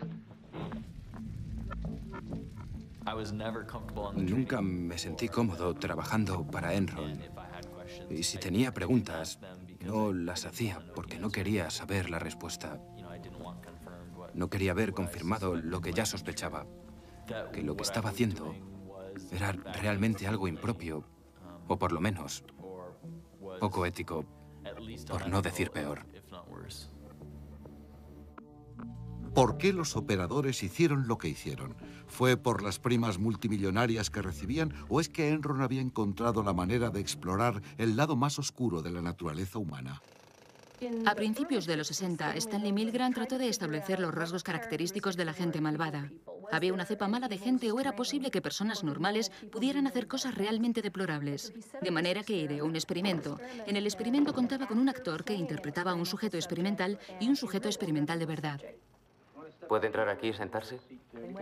Nunca me sentí cómodo trabajando para Enron. Y si tenía preguntas, no las hacía porque no quería saber la respuesta. No quería haber confirmado lo que ya sospechaba, que lo que estaba haciendo era realmente algo impropio, o por lo menos poco ético, por no decir peor. ¿Por qué los operadores hicieron lo que hicieron? ¿Fue por las primas multimillonarias que recibían o es que Enron había encontrado la manera de explorar el lado más oscuro de la naturaleza humana? A principios de los 60, Stanley Milgram trató de establecer los rasgos característicos de la gente malvada. Había una cepa mala de gente o era posible que personas normales pudieran hacer cosas realmente deplorables. De manera que ideó un experimento. En el experimento contaba con un actor que interpretaba a un sujeto experimental y un sujeto experimental de verdad. ¿Puede entrar aquí y sentarse?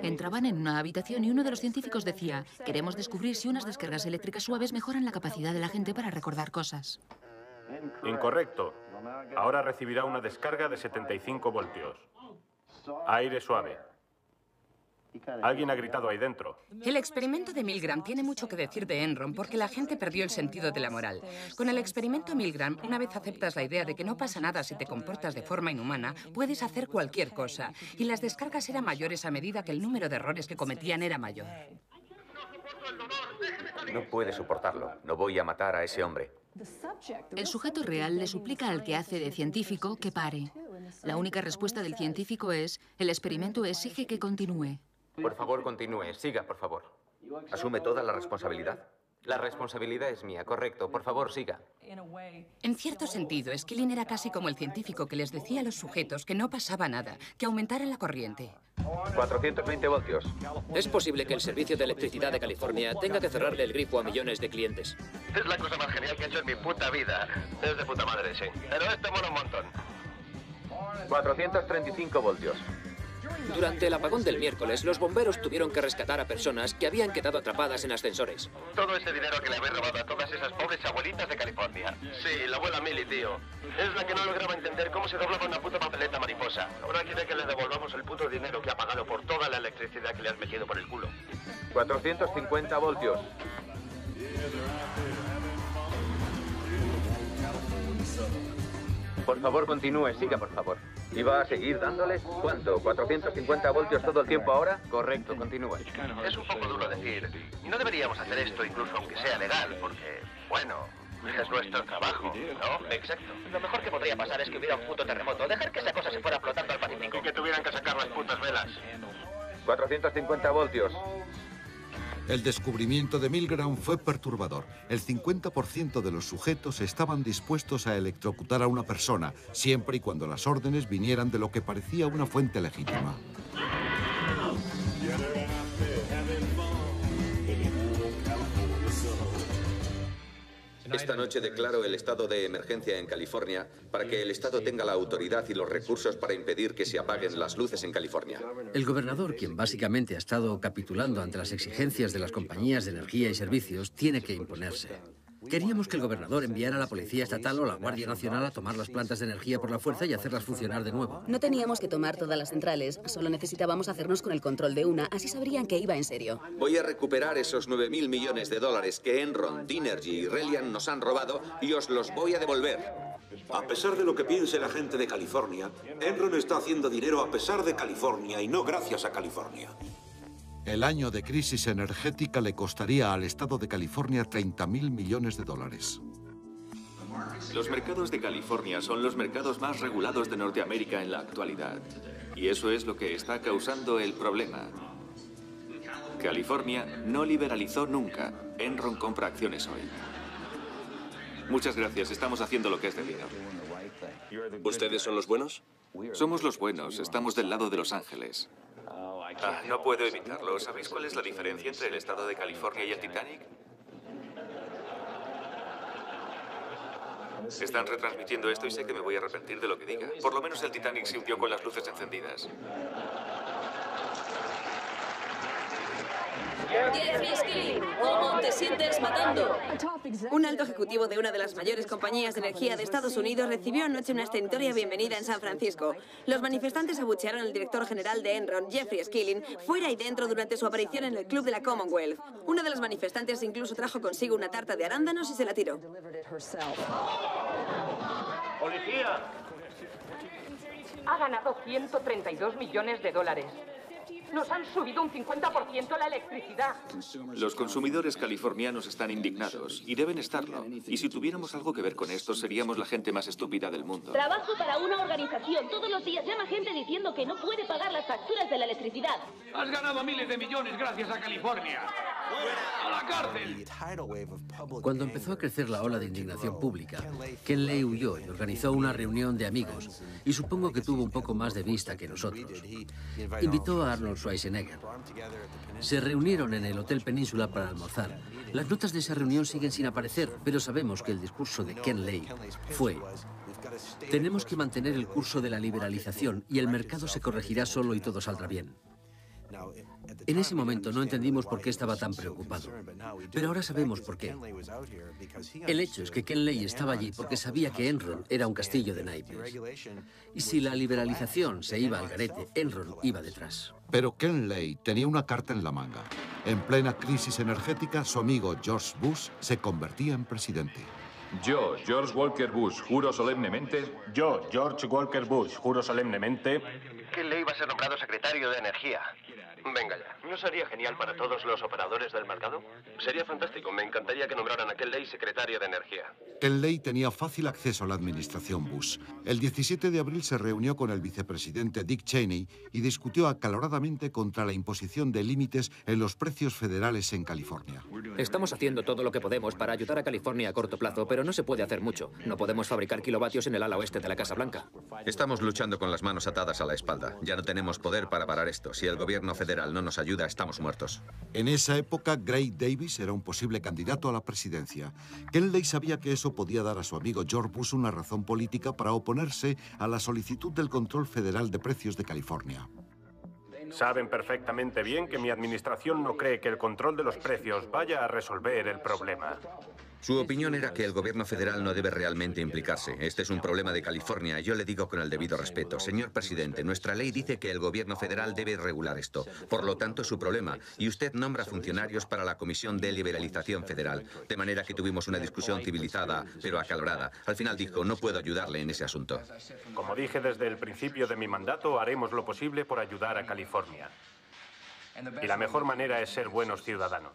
Entraban en una habitación y uno de los científicos decía: queremos descubrir si unas descargas eléctricas suaves mejoran la capacidad de la gente para recordar cosas. Incorrecto. Ahora recibirá una descarga de 75 voltios. Aire suave. Alguien ha gritado ahí dentro. El experimento de Milgram tiene mucho que decir de Enron porque la gente perdió el sentido de la moral. Con el experimento Milgram, una vez aceptas la idea de que no pasa nada si te comportas de forma inhumana, puedes hacer cualquier cosa. Y las descargas eran mayores a medida que el número de errores que cometían era mayor. No puede soportarlo. No voy a matar a ese hombre. El sujeto real le suplica al que hace de científico que pare. La única respuesta del científico es: el experimento exige que continúe. Por favor, continúe. Siga, por favor. ¿Asume toda la responsabilidad? La responsabilidad es mía, correcto. Por favor, siga. En cierto sentido, Skilling era casi como el científico que les decía a los sujetos que no pasaba nada, que aumentaran la corriente. 420 voltios. Es posible que el servicio de electricidad de California tenga que cerrarle el grifo a millones de clientes. Es la cosa más genial que he hecho en mi puta vida. Es de puta madre, sí. Pero este mola un montón. 435 voltios. Durante el apagón del miércoles, los bomberos tuvieron que rescatar a personas que habían quedado atrapadas en ascensores. Todo ese dinero que le habéis robado a todas esas pobres abuelitas de California. Sí, la abuela Millie, tío. Es la que no lograba entender cómo se doblaba una puta papeleta mariposa. Ahora quiere que le devolvamos el puto dinero que ha pagado por toda la electricidad que le has metido por el culo. 450 voltios. Por favor, continúe. Siga, por favor. ¿Y va a seguir dándoles? ¿Cuánto? ¿450 voltios todo el tiempo ahora? Correcto, continúe. Es un poco duro decir. No deberíamos hacer esto incluso aunque sea legal, porque, bueno, es nuestro trabajo, ¿no? Exacto. Lo mejor que podría pasar es que hubiera un puto terremoto. Dejar que esa cosa se fuera flotando al Pacífico. Y que tuvieran que sacar las putas velas. 450 voltios. El descubrimiento de Milgram fue perturbador. El 50% de los sujetos estaban dispuestos a electrocutar a una persona, siempre y cuando las órdenes vinieran de lo que parecía una fuente legítima. Esta noche declaro el estado de emergencia en California para que el Estado tenga la autoridad y los recursos para impedir que se apaguen las luces en California. El gobernador, quien básicamente ha estado capitulando ante las exigencias de las compañías de energía y servicios, tiene que imponerse. Queríamos que el gobernador enviara a la Policía Estatal o la Guardia Nacional a tomar las plantas de energía por la fuerza y hacerlas funcionar de nuevo. No teníamos que tomar todas las centrales, solo necesitábamos hacernos con el control de una, así sabrían que iba en serio. Voy a recuperar esos 9.000 millones de dólares que Enron, Dinergy y Reliant nos han robado y os los voy a devolver. A pesar de lo que piense la gente de California, Enron está haciendo dinero a pesar de California y no gracias a California. El año de crisis energética le costaría al Estado de California 30.000 millones de dólares. Los mercados de California son los mercados más regulados de Norteamérica en la actualidad. Y eso es lo que está causando el problema. California no liberalizó nunca. Enron compra acciones hoy. Muchas gracias. Estamos haciendo lo que es debido. ¿Ustedes son los buenos? Somos los buenos. Estamos del lado de Los Ángeles. No puedo evitarlo. ¿Sabéis cuál es la diferencia entre el estado de California y el Titanic? Están retransmitiendo esto y sé que me voy a arrepentir de lo que diga. Por lo menos el Titanic se hundió con las luces encendidas. Jeffrey Skilling, ¿cómo te sientes matando? Un alto ejecutivo de una de las mayores compañías de energía de Estados Unidos recibió anoche una estentoria bienvenida en San Francisco. Los manifestantes abuchearon al director general de Enron, Jeffrey Skilling, fuera y dentro durante su aparición en el club de la Commonwealth. Una de las manifestantes incluso trajo consigo una tarta de arándanos y se la tiró. ¡Policía! Ha ganado 132 millones de dólares. Nos han subido un 50% la electricidad. Los consumidores californianos están indignados y deben estarlo. Y si tuviéramos algo que ver con esto, seríamos la gente más estúpida del mundo. Trabajo para una organización. Todos los días llama gente diciendo que no puede pagar las facturas de la electricidad. Has ganado miles de millones gracias a California. ¡A la cárcel! Cuando empezó a crecer la ola de indignación pública, Ken Lay huyó y organizó una reunión de amigos, y supongo que tuvo un poco más de vista que nosotros. Invitó a Arnold Schwarzenegger. Se reunieron en el Hotel Península para almorzar. Las notas de esa reunión siguen sin aparecer, pero sabemos que el discurso de Ken Lay fue: tenemos que mantener el curso de la liberalización y el mercado se corregirá solo y todo saldrá bien. En ese momento no entendimos por qué estaba tan preocupado, pero ahora sabemos por qué. El hecho es que Ken Lay estaba allí porque sabía que Enron era un castillo de naipes. Y si la liberalización se iba al garete, Enron iba detrás. Pero Ken Lay tenía una carta en la manga. En plena crisis energética, su amigo George Bush se convertía en presidente. Yo, George Walker Bush, juro solemnemente... Yo, George Walker Bush, juro solemnemente... Ken Lay va a ser nombrado secretario de Energía. Venga ya. ¿No sería genial para todos los operadores del mercado? Sería fantástico. Me encantaría que nombraran a Ken Lay secretario de Energía. Ken Lay tenía fácil acceso a la administración Bush. El 17 de abril se reunió con el vicepresidente Dick Cheney y discutió acaloradamente contra la imposición de límites en los precios federales en California. Estamos haciendo todo lo que podemos para ayudar a California a corto plazo, pero no se puede hacer mucho. No podemos fabricar kilovatios en el ala oeste de la Casa Blanca. Estamos luchando con las manos atadas a la espalda. Ya no tenemos poder para parar esto. Si el gobierno federal no nos ayuda, estamos muertos. En esa época, Gray Davis era un posible candidato a la presidencia. Ken Lay sabía que eso podía dar a su amigo George Bush una razón política para oponerse a la solicitud del control federal de precios de California. Saben perfectamente bien que mi administración no cree que el control de los precios vaya a resolver el problema. Su opinión era que el gobierno federal no debe realmente implicarse. Este es un problema de California. Yo le digo con el debido respeto. Señor presidente, nuestra ley dice que el gobierno federal debe regular esto. Por lo tanto, es su problema. Y usted nombra funcionarios para la Comisión de Liberalización Federal. De manera que tuvimos una discusión civilizada, pero acalorada. Al final dijo, no puedo ayudarle en ese asunto. Como dije desde el principio de mi mandato, haremos lo posible por ayudar a California. Y la mejor manera es ser buenos ciudadanos.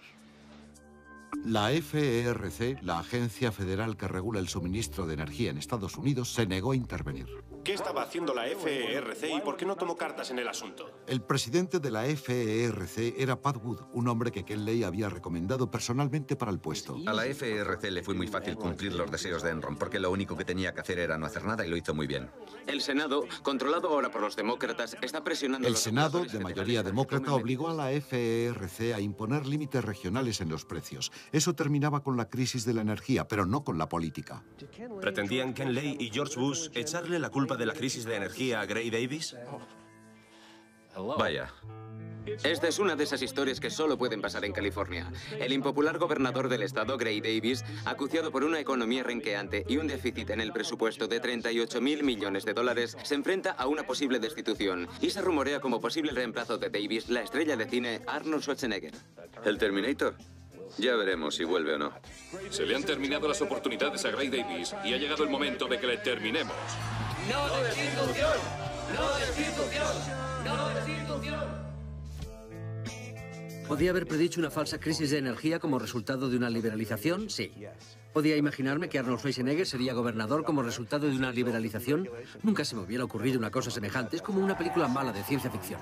La FERC, la agencia federal que regula el suministro de energía en Estados Unidos, se negó a intervenir. ¿Qué estaba haciendo la FERC y por qué no tomó cartas en el asunto? El presidente de la FERC era Pat Wood, un hombre que Ken Lay había recomendado personalmente para el puesto. A la FERC le fue muy fácil cumplir los deseos de Enron, porque lo único que tenía que hacer era no hacer nada y lo hizo muy bien. El Senado, controlado ahora por los demócratas, está presionando... El Senado, de mayoría demócrata, obligó a la FERC a imponer límites regionales en los precios. Eso terminaba con la crisis de la energía, pero no con la política. ¿Pretendían Ken Lay y George Bush echarle la culpa de la crisis de energía a Gray Davis? Vaya. Esta es una de esas historias que solo pueden pasar en California. El impopular gobernador del estado, Gray Davis, acuciado por una economía renqueante y un déficit en el presupuesto de 38.000 millones de dólares, se enfrenta a una posible destitución y se rumorea como posible reemplazo de Davis la estrella de cine Arnold Schwarzenegger. ¿El Terminator? Ya veremos si vuelve o no. Se le han terminado las oportunidades a Gray Davis y ha llegado el momento de que le terminemos. ¡No destitución! ¡No destitución! ¡No destitución! ¿Podía haber predicho una falsa crisis de energía como resultado de una liberalización? Sí. ¿Podía imaginarme que Arnold Schwarzenegger sería gobernador como resultado de una liberalización? Nunca se me hubiera ocurrido una cosa semejante. Es como una película mala de ciencia ficción.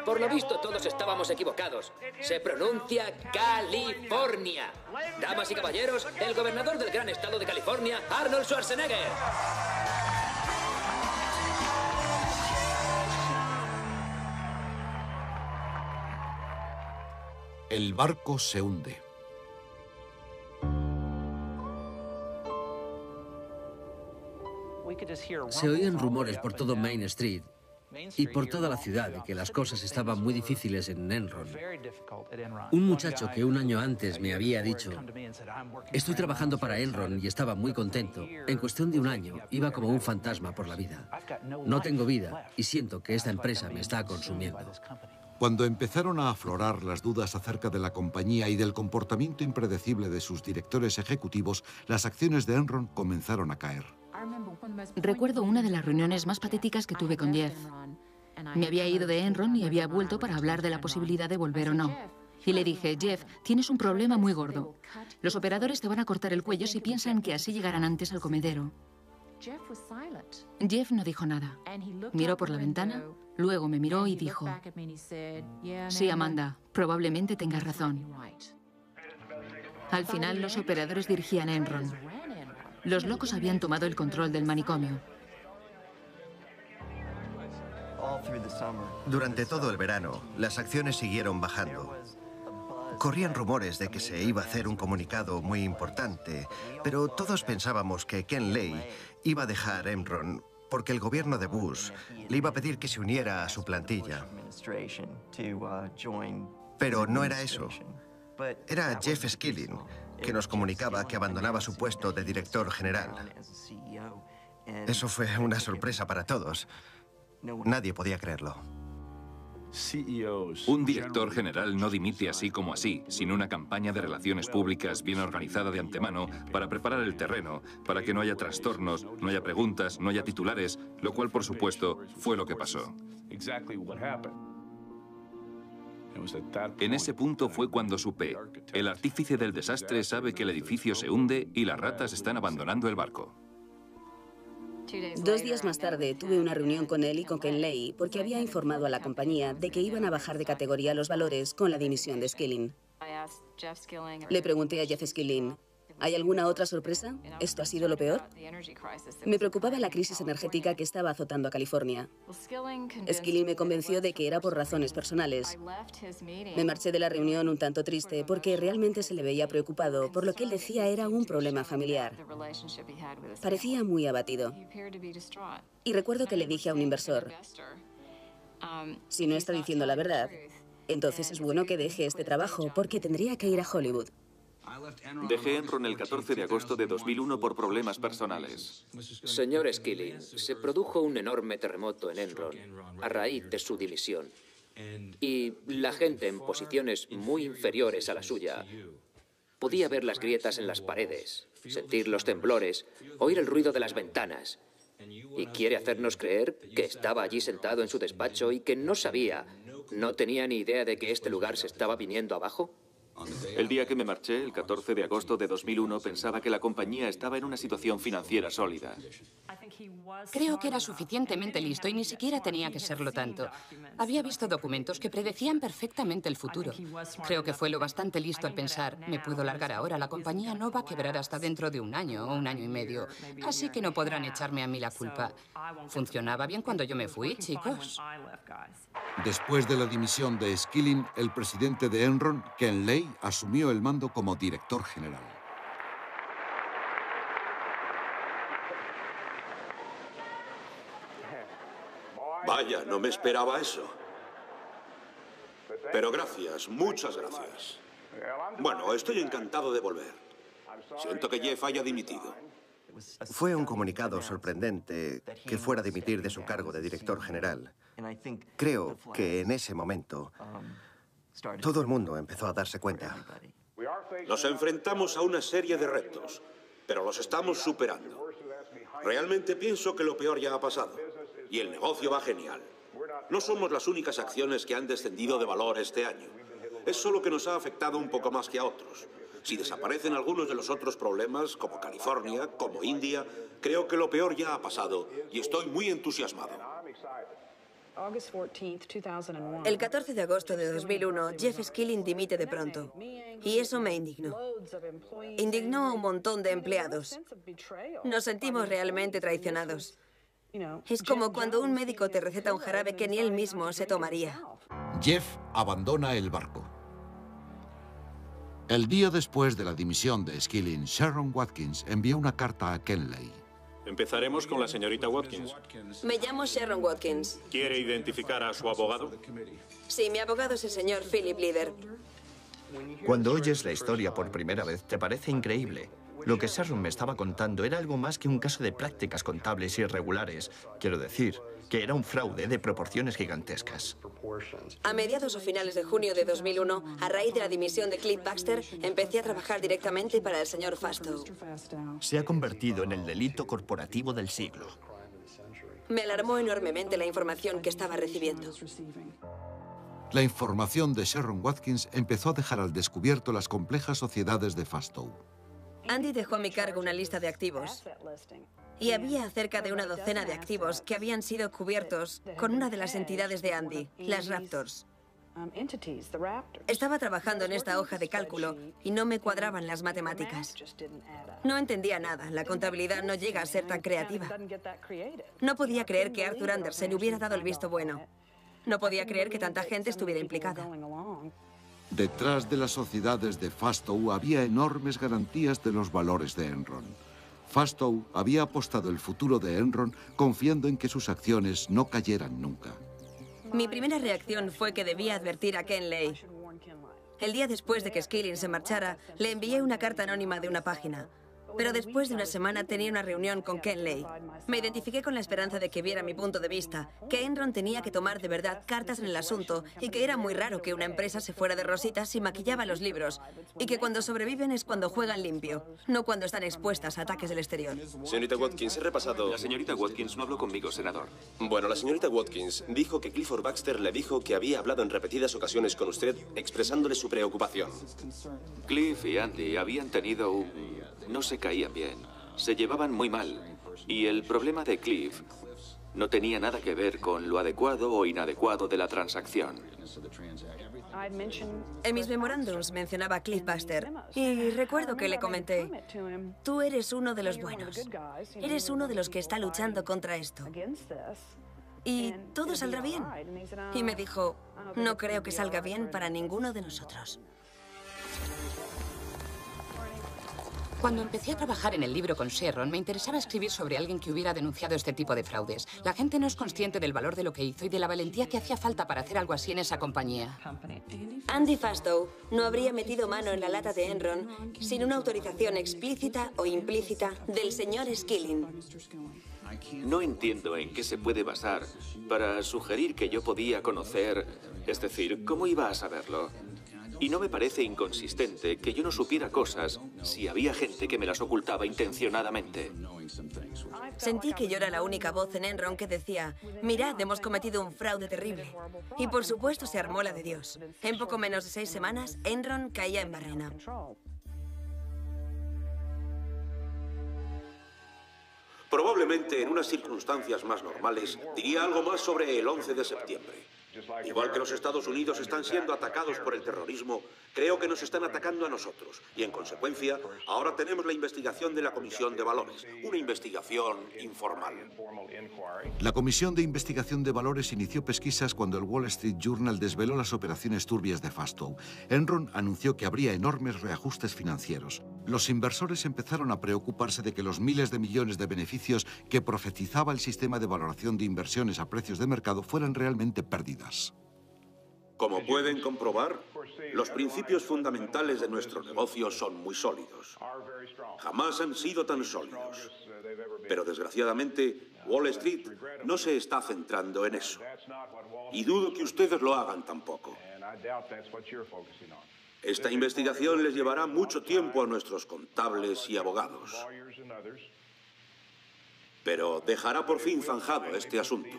Por lo visto, todos estábamos equivocados. Se pronuncia California. Damas y caballeros, el gobernador del gran estado de California, Arnold Schwarzenegger. El barco se hunde. Se oían rumores por todo Main Street y por toda la ciudad de que las cosas estaban muy difíciles en Enron. Un muchacho que un año antes me había dicho: estoy trabajando para Enron, y estaba muy contento, en cuestión de un año iba como un fantasma por la vida. No tengo vida y siento que esta empresa me está consumiendo. Cuando empezaron a aflorar las dudas acerca de la compañía y del comportamiento impredecible de sus directores ejecutivos, las acciones de Enron comenzaron a caer. Recuerdo una de las reuniones más patéticas que tuve con Jeff. Me había ido de Enron y había vuelto para hablar de la posibilidad de volver o no. Y le dije: Jeff, tienes un problema muy gordo. Los operadores te van a cortar el cuello si piensan que así llegarán antes al comedero. Jeff no dijo nada. Miró por la ventana, luego me miró y dijo: sí, Amanda, probablemente tengas razón. Al final, los operadores dirigían Enron. Los locos habían tomado el control del manicomio. Durante todo el verano, las acciones siguieron bajando. Corrían rumores de que se iba a hacer un comunicado muy importante, pero todos pensábamos que Ken Lay iba a dejar Enron porque el gobierno de Bush le iba a pedir que se uniera a su plantilla. Pero no era eso. Era Jeff Skilling, que nos comunicaba que abandonaba su puesto de director general. Eso fue una sorpresa para todos. Nadie podía creerlo. Un director general no dimite así como así, sin una campaña de relaciones públicas bien organizada de antemano para preparar el terreno, para que no haya trastornos, no haya preguntas, no haya titulares, lo cual, por supuesto, fue lo que pasó. En ese punto fue cuando supe: el artífice del desastre sabe que el edificio se hunde y las ratas están abandonando el barco. 2 días más tarde tuve una reunión con él y con Ken Lay porque había informado a la compañía de que iban a bajar de categoría los valores con la dimisión de Skilling. Le pregunté a Jeff Skilling: ¿hay alguna otra sorpresa? ¿Esto ha sido lo peor? Me preocupaba la crisis energética que estaba azotando a California. Skilling me convenció de que era por razones personales. Me marché de la reunión un tanto triste porque realmente se le veía preocupado por lo que él decía era un problema familiar. Parecía muy abatido. Y recuerdo que le dije a un inversor: si no está diciendo la verdad, entonces es bueno que deje este trabajo porque tendría que ir a Hollywood. Dejé Enron el 14 de agosto de 2001 por problemas personales. Señor Skilling, se produjo un enorme terremoto en Enron a raíz de su dimisión. Y la gente en posiciones muy inferiores a la suya podía ver las grietas en las paredes, sentir los temblores, oír el ruido de las ventanas. Y quiere hacernos creer que estaba allí sentado en su despacho y que no sabía, no tenía ni idea de que este lugar se estaba viniendo abajo. El día que me marché, el 14 de agosto de 2001, pensaba que la compañía estaba en una situación financiera sólida. Creo que era suficientemente listo y ni siquiera tenía que serlo tanto. Había visto documentos que predecían perfectamente el futuro. Creo que fue lo bastante listo al pensar: me puedo largar ahora, la compañía no va a quebrar hasta dentro de 1 año o 1 año y medio, así que no podrán echarme a mí la culpa. Funcionaba bien cuando yo me fui, chicos. Después de la dimisión de Skilling, el presidente de Enron, Ken Lay, asumió el mando como director general. Vaya, no me esperaba eso. Pero gracias, muchas gracias. Bueno, estoy encantado de volver. Siento que Jeff haya dimitido. Fue un comunicado sorprendente que fuera a dimitir de su cargo de director general. Creo que en ese momento todo el mundo empezó a darse cuenta. Nos enfrentamos a una serie de retos, pero los estamos superando. Realmente pienso que lo peor ya ha pasado y el negocio va genial. No somos las únicas acciones que han descendido de valor este año. es solo que nos ha afectado un poco más que a otros. Si desaparecen algunos de los otros problemas, como California, como India, creo que lo peor ya ha pasado y estoy muy entusiasmado. El 14 de agosto de 2001, Jeff Skilling dimite de pronto. Y eso me indignó. Indignó a un montón de empleados. Nos sentimos realmente traicionados. Es como cuando un médico te receta un jarabe que ni él mismo se tomaría. Jeff abandona el barco. El día después de la dimisión de Skilling, Sharon Watkins envió una carta a Ken Lay. Empezaremos con la señorita Watkins. Me llamo Sharon Watkins. ¿Quiere identificar a su abogado? Sí, mi abogado es el señor Philip Leader. Cuando oyes la historia por primera vez, te parece increíble. Lo que Sharon me estaba contando era algo más que un caso de prácticas contables irregulares. Quiero decir, que era un fraude de proporciones gigantescas. A mediados o finales de junio de 2001, a raíz de la dimisión de Cliff Baxter, empecé a trabajar directamente para el señor Fastow. Se ha convertido en el delito corporativo del siglo. Me alarmó enormemente la información que estaba recibiendo. La información de Sharon Watkins empezó a dejar al descubierto las complejas sociedades de Fastow. Andy dejó a mi cargo una lista de activos. Y había cerca de una docena de activos que habían sido cubiertos con una de las entidades de Andy, las Raptors. Estaba trabajando en esta hoja de cálculo y no me cuadraban las matemáticas. No entendía nada, la contabilidad no llega a ser tan creativa. No podía creer que Arthur Andersen hubiera dado el visto bueno. No podía creer que tanta gente estuviera implicada. Detrás de las sociedades de Fastow había enormes garantías de los valores de Enron. Fastow había apostado el futuro de Enron confiando en que sus acciones no cayeran nunca. Mi primera reacción fue que debía advertir a Ken Lay. El día después de que Skilling se marchara, le envié una carta anónima de una página. Pero después de una semana tenía una reunión con Ken Lay. Me identifiqué con la esperanza de que viera mi punto de vista, que Enron tenía que tomar de verdad cartas en el asunto y que era muy raro que una empresa se fuera de rositas si maquillaba los libros y que cuando sobreviven es cuando juegan limpio, no cuando están expuestas a ataques del exterior. Señorita Watkins, he repasado... La señorita Watkins no habló conmigo, senador. Bueno, la señorita Watkins dijo que Clifford Baxter le dijo que había hablado en repetidas ocasiones con usted expresándole su preocupación. Cliff y Andy habían tenido un... No se caían bien. Se llevaban muy mal. Y el problema de Cliff no tenía nada que ver con lo adecuado o inadecuado de la transacción. En mis memorándums mencionaba a Cliff Baxter y recuerdo que le comenté: tú eres uno de los buenos. Eres uno de los que está luchando contra esto. Y todo saldrá bien. Y me dijo: no creo que salga bien para ninguno de nosotros. Cuando empecé a trabajar en el libro con Sharon, me interesaba escribir sobre alguien que hubiera denunciado este tipo de fraudes. La gente no es consciente del valor de lo que hizo y de la valentía que hacía falta para hacer algo así en esa compañía. Andy Fastow no habría metido mano en la lata de Enron sin una autorización explícita o implícita del señor Skilling. No entiendo en qué se puede basar para sugerir que yo podía conocer... Es decir, ¿cómo iba a saberlo? Y no me parece inconsistente que yo no supiera cosas si había gente que me las ocultaba intencionadamente. Sentí que yo era la única voz en Enron que decía: mirad, hemos cometido un fraude terrible. Y por supuesto se armó la de Dios. En poco menos de 6 semanas, Enron caía en barrena. Probablemente en unas circunstancias más normales diría algo más sobre el 11 de septiembre. Igual que los Estados Unidos están siendo atacados por el terrorismo, creo que nos están atacando a nosotros. Y en consecuencia, ahora tenemos la investigación de la Comisión de Valores. Una investigación informal. La Comisión de Investigación de Valores inició pesquisas cuando el Wall Street Journal desveló las operaciones turbias de Fastow. Enron anunció que habría enormes reajustes financieros. Los inversores empezaron a preocuparse de que los miles de millones de beneficios que profetizaba el sistema de valoración de inversiones a precios de mercado fueran realmente perdidos. Como pueden comprobar, los principios fundamentales de nuestro negocio son muy sólidos. Jamás han sido tan sólidos. Pero desgraciadamente, Wall Street no se está centrando en eso. Y dudo que ustedes lo hagan tampoco. Esta investigación les llevará mucho tiempo a nuestros contables y abogados. Pero dejará por fin zanjado este asunto.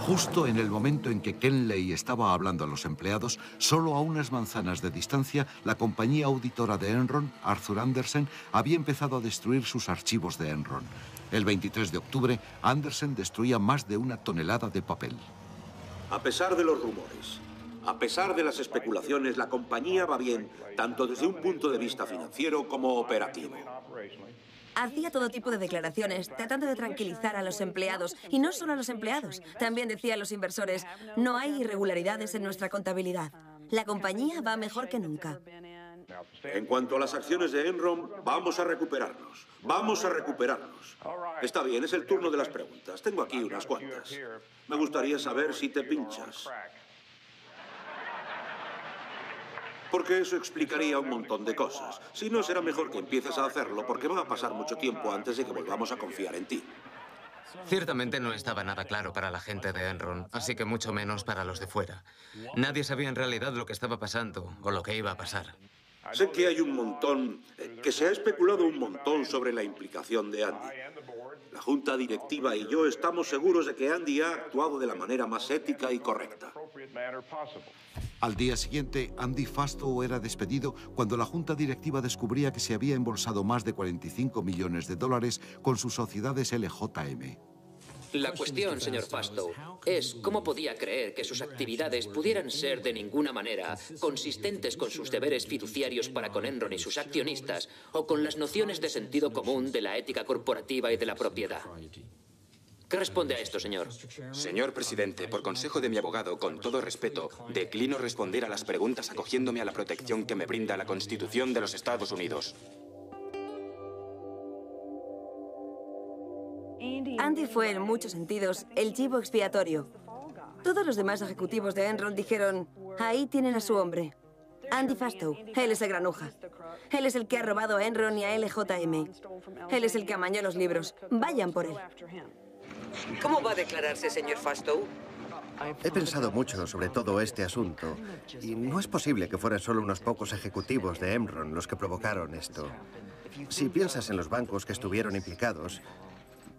Justo en el momento en que Ken Lay estaba hablando a los empleados, solo a unas manzanas de distancia, la compañía auditora de Enron, Arthur Andersen, había empezado a destruir sus archivos de Enron. El 23 de octubre, Andersen destruía más de 1 tonelada de papel. A pesar de los rumores, a pesar de las especulaciones, la compañía va bien, tanto desde un punto de vista financiero como operativo. Hacía todo tipo de declaraciones, tratando de tranquilizar a los empleados. Y no solo a los empleados. También decía a los inversores, no hay irregularidades en nuestra contabilidad. La compañía va mejor que nunca. En cuanto a las acciones de Enron, vamos a recuperarnos. Vamos a recuperarnos. Está bien, es el turno de las preguntas. Tengo aquí unas cuantas. Me gustaría saber si te pinchas. Porque eso explicaría un montón de cosas. Si no, será mejor que empieces a hacerlo, porque va a pasar mucho tiempo antes de que volvamos a confiar en ti. Ciertamente no estaba nada claro para la gente de Enron, así que mucho menos para los de fuera. Nadie sabía en realidad lo que estaba pasando o lo que iba a pasar. Sé que hay un montón, que se ha especulado un montón sobre la implicación de Andy. La junta directiva y yo estamos seguros de que Andy ha actuado de la manera más ética y correcta. Al día siguiente, Andy Fastow era despedido cuando la junta directiva descubría que se había embolsado más de 45 millones de dólares con sus sociedades LJM. La cuestión, señor Fastow, es cómo podía creer que sus actividades pudieran ser de ninguna manera consistentes con sus deberes fiduciarios para con Enron y sus accionistas o con las nociones de sentido común de la ética corporativa y de la propiedad. ¿Qué responde a esto, señor? Señor presidente, por consejo de mi abogado, con todo respeto, declino responder a las preguntas acogiéndome a la protección que me brinda la Constitución de los Estados Unidos. Andy fue, en muchos sentidos, el chivo expiatorio. Todos los demás ejecutivos de Enron dijeron, ahí tienen a su hombre. Andy Fastow, él es el granuja. Él es el que ha robado a Enron y a LJM. Él es el que amañó los libros. Vayan por él. ¿Cómo va a declararse, señor Fastow? He pensado mucho sobre todo este asunto y no es posible que fueran solo unos pocos ejecutivos de Enron los que provocaron esto. Si piensas en los bancos que estuvieron implicados,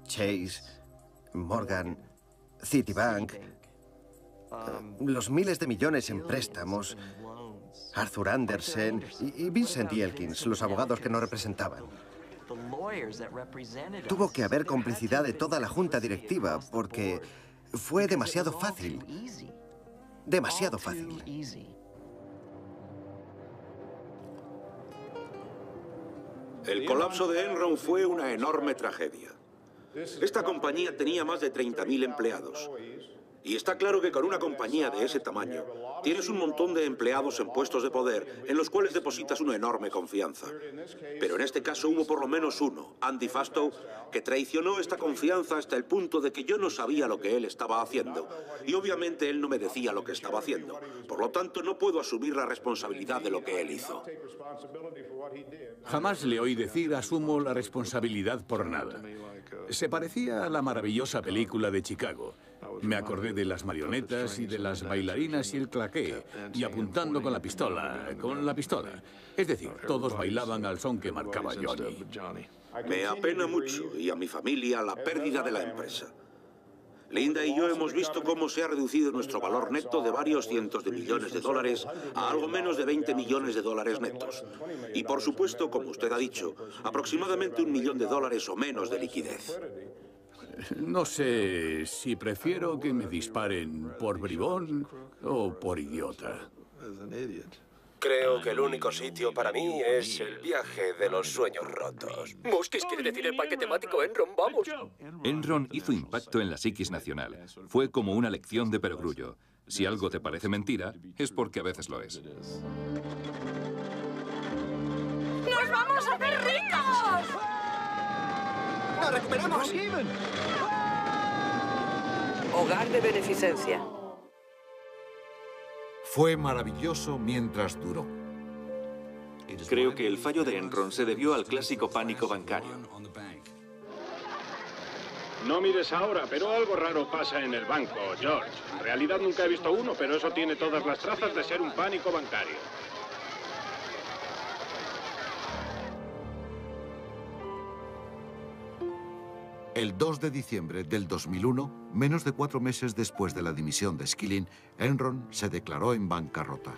Chase, Morgan, Citibank, los miles de millones en préstamos, Arthur Andersen y Vincent y Elkins, los abogados que nos representaban. Tuvo que haber complicidad de toda la junta directiva porque fue demasiado fácil. Demasiado fácil. El colapso de Enron fue una enorme tragedia. Esta compañía tenía más de 30.000 empleados. Y está claro que con una compañía de ese tamaño, tienes un montón de empleados en puestos de poder en los cuales depositas una enorme confianza. Pero en este caso hubo por lo menos uno, Andy Fastow, que traicionó esta confianza hasta el punto de que yo no sabía lo que él estaba haciendo. Y obviamente él no me decía lo que estaba haciendo. Por lo tanto, no puedo asumir la responsabilidad de lo que él hizo. Jamás le oí decir asumo la responsabilidad por nada. Se parecía a la maravillosa película de Chicago. Me acordé de las marionetas y de las bailarinas y el claqué, y apuntando con la pistola. Es decir, todos bailaban al son que marcaba Johnny. Me apena mucho, y a mi familia, la pérdida de la empresa. Linda y yo hemos visto cómo se ha reducido nuestro valor neto de varios cientos de millones de dólares a algo menos de 20 millones de dólares netos. Y por supuesto, como usted ha dicho, aproximadamente $1 millón o menos de liquidez. No sé si prefiero que me disparen por bribón o por idiota. Creo que el único sitio para mí es el viaje de los sueños rotos. Mosques quiere decir el parque temático Enron, vamos. Enron hizo impacto en la psiquis nacional. Fue como una lección de perogrullo. Si algo te parece mentira, es porque a veces lo es. ¡Nos vamos a hacer ricos! ¡Nos recuperamos! Hogar de beneficencia. Fue maravilloso mientras duró. Creo que el fallo de Enron se debió al clásico pánico bancario. No mires ahora, pero algo raro pasa en el banco, George. En realidad nunca he visto uno, pero eso tiene todas las trazas de ser un pánico bancario. El 2 de diciembre del 2001, menos de 4 meses después de la dimisión de Skilling, Enron se declaró en bancarrota.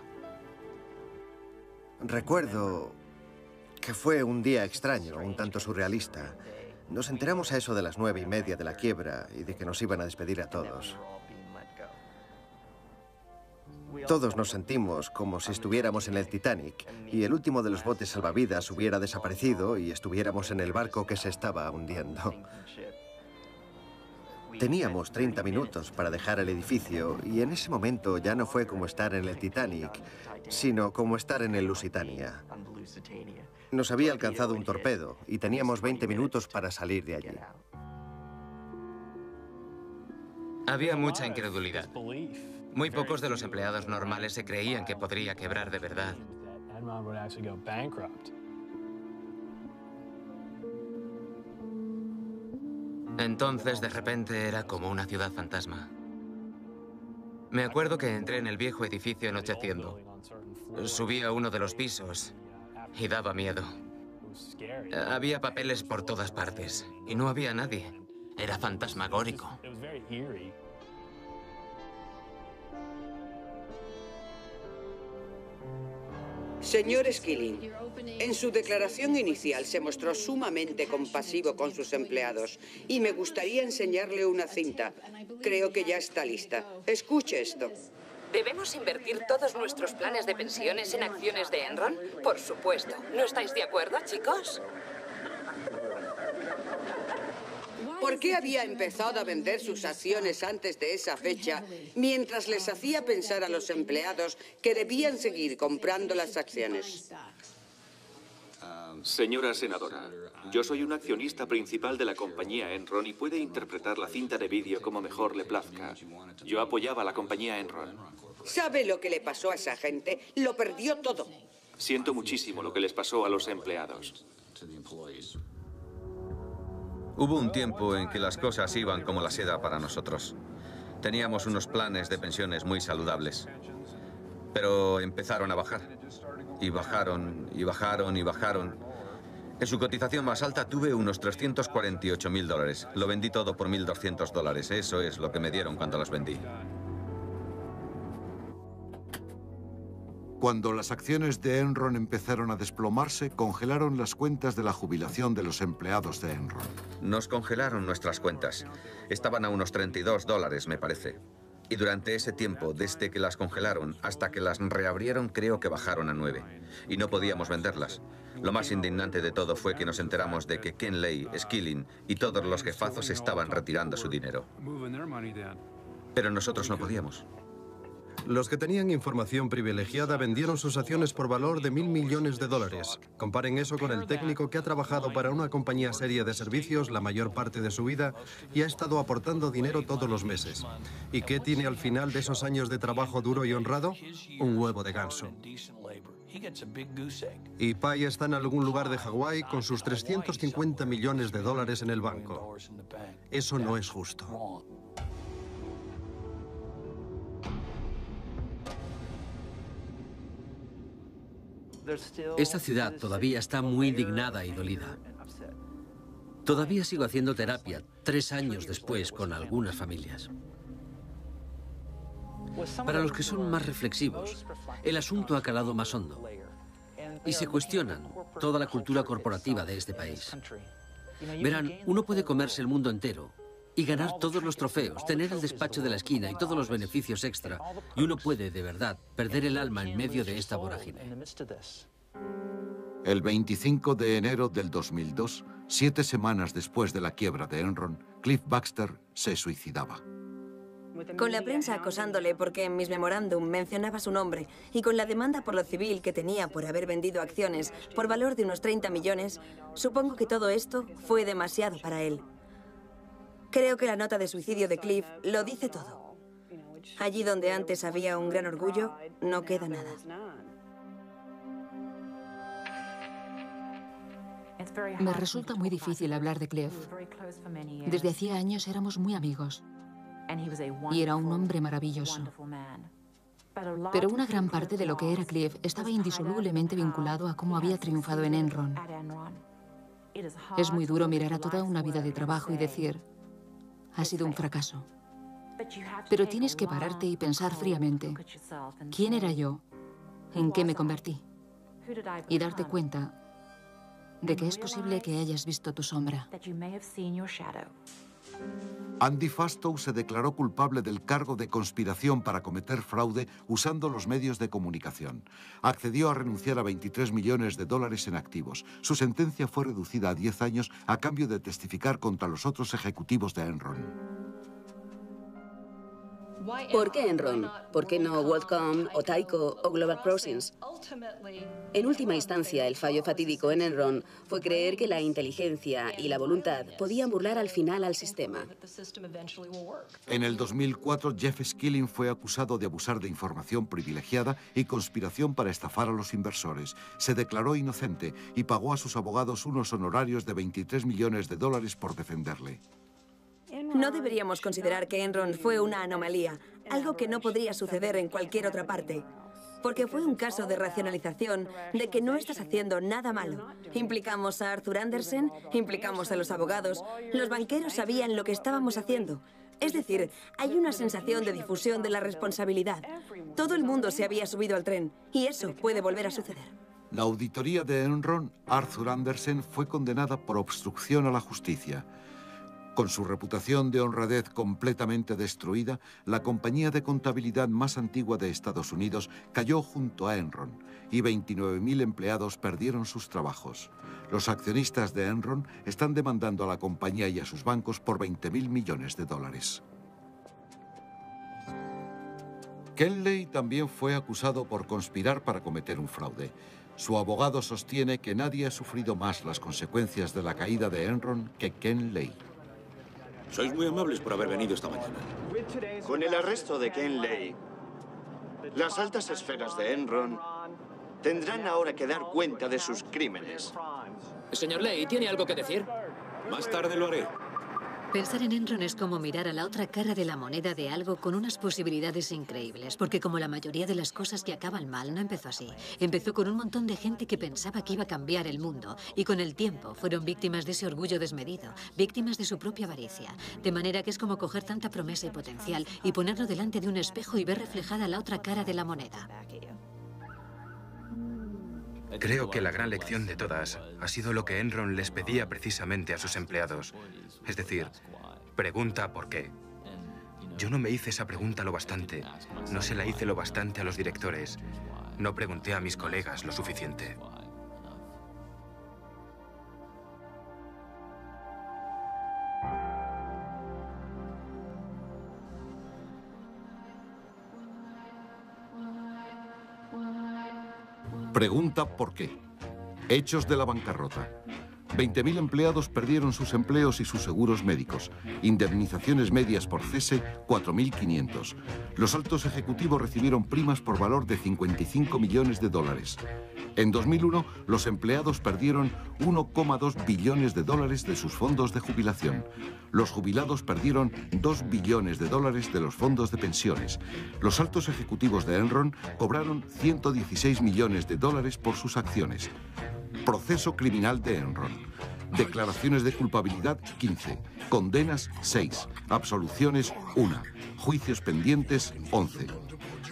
Recuerdo que fue un día extraño, un tanto surrealista. Nos enteramos a eso de las 9:30 de la quiebra y de que nos iban a despedir a todos. Todos nos sentimos como si estuviéramos en el Titanic y el último de los botes salvavidas hubiera desaparecido y estuviéramos en el barco que se estaba hundiendo. Teníamos 30 minutos para dejar el edificio y en ese momento ya no fue como estar en el Titanic, sino como estar en el Lusitania. Nos había alcanzado un torpedo y teníamos 20 minutos para salir de allí. Había mucha incredulidad. Muy pocos de los empleados normales se creían que podría quebrar de verdad. Entonces, de repente, era como una ciudad fantasma. Me acuerdo que entré en el viejo edificio anocheciendo. Subí a uno de los pisos y daba miedo. Había papeles por todas partes y no había nadie. Era fantasmagórico. Señor Skilling, en su declaración inicial se mostró sumamente compasivo con sus empleados y me gustaría enseñarle una cinta. Creo que ya está lista. Escuche esto. ¿Debemos invertir todos nuestros planes de pensiones en acciones de Enron? Por supuesto. ¿No estáis de acuerdo, chicos? ¿Por qué había empezado a vender sus acciones antes de esa fecha, mientras les hacía pensar a los empleados que debían seguir comprando las acciones? Señora senadora, yo soy un accionista principal de la compañía Enron y puede interpretar la cinta de vídeo como mejor le plazca. Yo apoyaba a la compañía Enron. ¿Sabe lo que le pasó a esa gente? Lo perdió todo. Siento muchísimo lo que les pasó a los empleados. Hubo un tiempo en que las cosas iban como la seda para nosotros. Teníamos unos planes de pensiones muy saludables. Pero empezaron a bajar. Y bajaron, y bajaron, y bajaron. En su cotización más alta tuve unos $348.000. Lo vendí todo por $1.200. Eso es lo que me dieron cuando las vendí. Cuando las acciones de Enron empezaron a desplomarse, congelaron las cuentas de la jubilación de los empleados de Enron. Nos congelaron nuestras cuentas. Estaban a unos $32, me parece. Y durante ese tiempo, desde que las congelaron hasta que las reabrieron, creo que bajaron a 9. Y no podíamos venderlas. Lo más indignante de todo fue que nos enteramos de que Ken Lay, Skilling y todos los jefazos estaban retirando su dinero. Pero nosotros no podíamos. Los que tenían información privilegiada vendieron sus acciones por valor de $1.000 millones. Comparen eso con el técnico que ha trabajado para una compañía seria de servicios la mayor parte de su vida y ha estado aportando dinero todos los meses. ¿Y qué tiene al final de esos años de trabajo duro y honrado? Un huevo de ganso. Y Pai está en algún lugar de Hawái con sus $350 millones en el banco. Eso no es justo. Esta ciudad todavía está muy indignada y dolida. Todavía sigo haciendo terapia 3 años después con algunas familias. Para los que son más reflexivos, el asunto ha calado más hondo y se cuestionan toda la cultura corporativa de este país. Verán, uno puede comerse el mundo entero y ganar todos los trofeos, tener el despacho de la esquina y todos los beneficios extra, y uno puede, de verdad, perder el alma en medio de esta vorágine. El 25 de enero del 2002, 7 semanas después de la quiebra de Enron, Cliff Baxter se suicidaba. Con la prensa acosándole porque en mis memorándum mencionaba su nombre y con la demanda por lo civil que tenía por haber vendido acciones por valor de unos 30 millones, supongo que todo esto fue demasiado para él. Creo que la nota de suicidio de Cliff lo dice todo. Allí donde antes había un gran orgullo, no queda nada. Me resulta muy difícil hablar de Cliff. Desde hacía años éramos muy amigos. Y era un hombre maravilloso. Pero una gran parte de lo que era Cliff estaba indisolublemente vinculado a cómo había triunfado en Enron. Es muy duro mirar a toda una vida de trabajo y decir, ha sido un fracaso. Pero tienes que pararte y pensar fríamente, ¿quién era yo? ¿En qué me convertí? Y darte cuenta de que es posible que hayas visto tu sombra. Andy Fastow se declaró culpable del cargo de conspiración para cometer fraude usando los medios de comunicación. Accedió a renunciar a 23 millones de dólares en activos. Su sentencia fue reducida a 10 años a cambio de testificar contra los otros ejecutivos de Enron. ¿Por qué Enron? ¿Por qué no WorldCom o Tyco o Global Crossing? En última instancia, el fallo fatídico en Enron fue creer que la inteligencia y la voluntad podían burlar al final al sistema. En el 2004, Jeff Skilling fue acusado de abusar de información privilegiada y conspiración para estafar a los inversores. Se declaró inocente y pagó a sus abogados unos honorarios de 23 millones de dólares por defenderle. No deberíamos considerar que Enron fue una anomalía, algo que no podría suceder en cualquier otra parte. Porque fue un caso de racionalización de que no estás haciendo nada malo. Implicamos a Arthur Andersen, implicamos a los abogados, los banqueros sabían lo que estábamos haciendo. Es decir, hay una sensación de difusión de la responsabilidad. Todo el mundo se había subido al tren y eso puede volver a suceder. La auditoría de Enron, Arthur Andersen, fue condenada por obstrucción a la justicia. Con su reputación de honradez completamente destruida, la compañía de contabilidad más antigua de Estados Unidos cayó junto a Enron y 29.000 empleados perdieron sus trabajos. Los accionistas de Enron están demandando a la compañía y a sus bancos por 20.000 millones de dólares. Ken Lay también fue acusado por conspirar para cometer un fraude. Su abogado sostiene que nadie ha sufrido más las consecuencias de la caída de Enron que Ken Lay. Sois muy amables por haber venido esta mañana. Con el arresto de Ken Lay, las altas esferas de Enron tendrán ahora que dar cuenta de sus crímenes. Señor Lay, ¿tiene algo que decir? Más tarde lo haré. Pensar en Enron es como mirar a la otra cara de la moneda de algo con unas posibilidades increíbles, porque como la mayoría de las cosas que acaban mal, no empezó así. Empezó con un montón de gente que pensaba que iba a cambiar el mundo, y con el tiempo fueron víctimas de ese orgullo desmedido, víctimas de su propia avaricia. De manera que es como coger tanta promesa y potencial y ponerlo delante de un espejo y ver reflejada la otra cara de la moneda. Creo que la gran lección de todas ha sido lo que Enron les pedía precisamente a sus empleados. Es decir, pregunta por qué. Yo no me hice esa pregunta lo bastante. No se la hice lo bastante a los directores. No pregunté a mis colegas lo suficiente. Pregunta por qué. Hechos de la bancarrota. 20.000 empleados perdieron sus empleos y sus seguros médicos. Indemnizaciones medias por cese, 4.500. Los altos ejecutivos recibieron primas por valor de 55 millones de dólares. En 2001, los empleados perdieron 1,2 billones de dólares de sus fondos de jubilación. Los jubilados perdieron 2 billones de dólares de los fondos de pensiones. Los altos ejecutivos de Enron cobraron 116 millones de dólares por sus acciones. Proceso criminal de Enron. Declaraciones de culpabilidad, 15. Condenas, 6. Absoluciones, 1. Juicios pendientes, 11.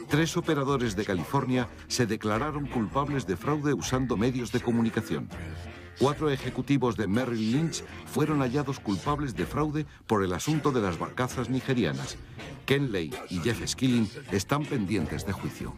3 operadores de California se declararon culpables de fraude usando medios de comunicación. 4 ejecutivos de Merrill Lynch fueron hallados culpables de fraude por el asunto de las barcazas nigerianas. Ken Lay y Jeff Skilling están pendientes de juicio.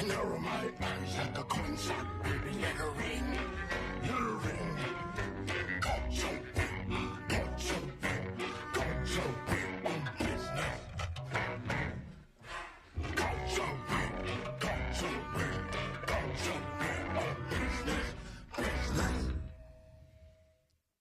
I know my man's like a coin shop, baby, like a ring. Your ring.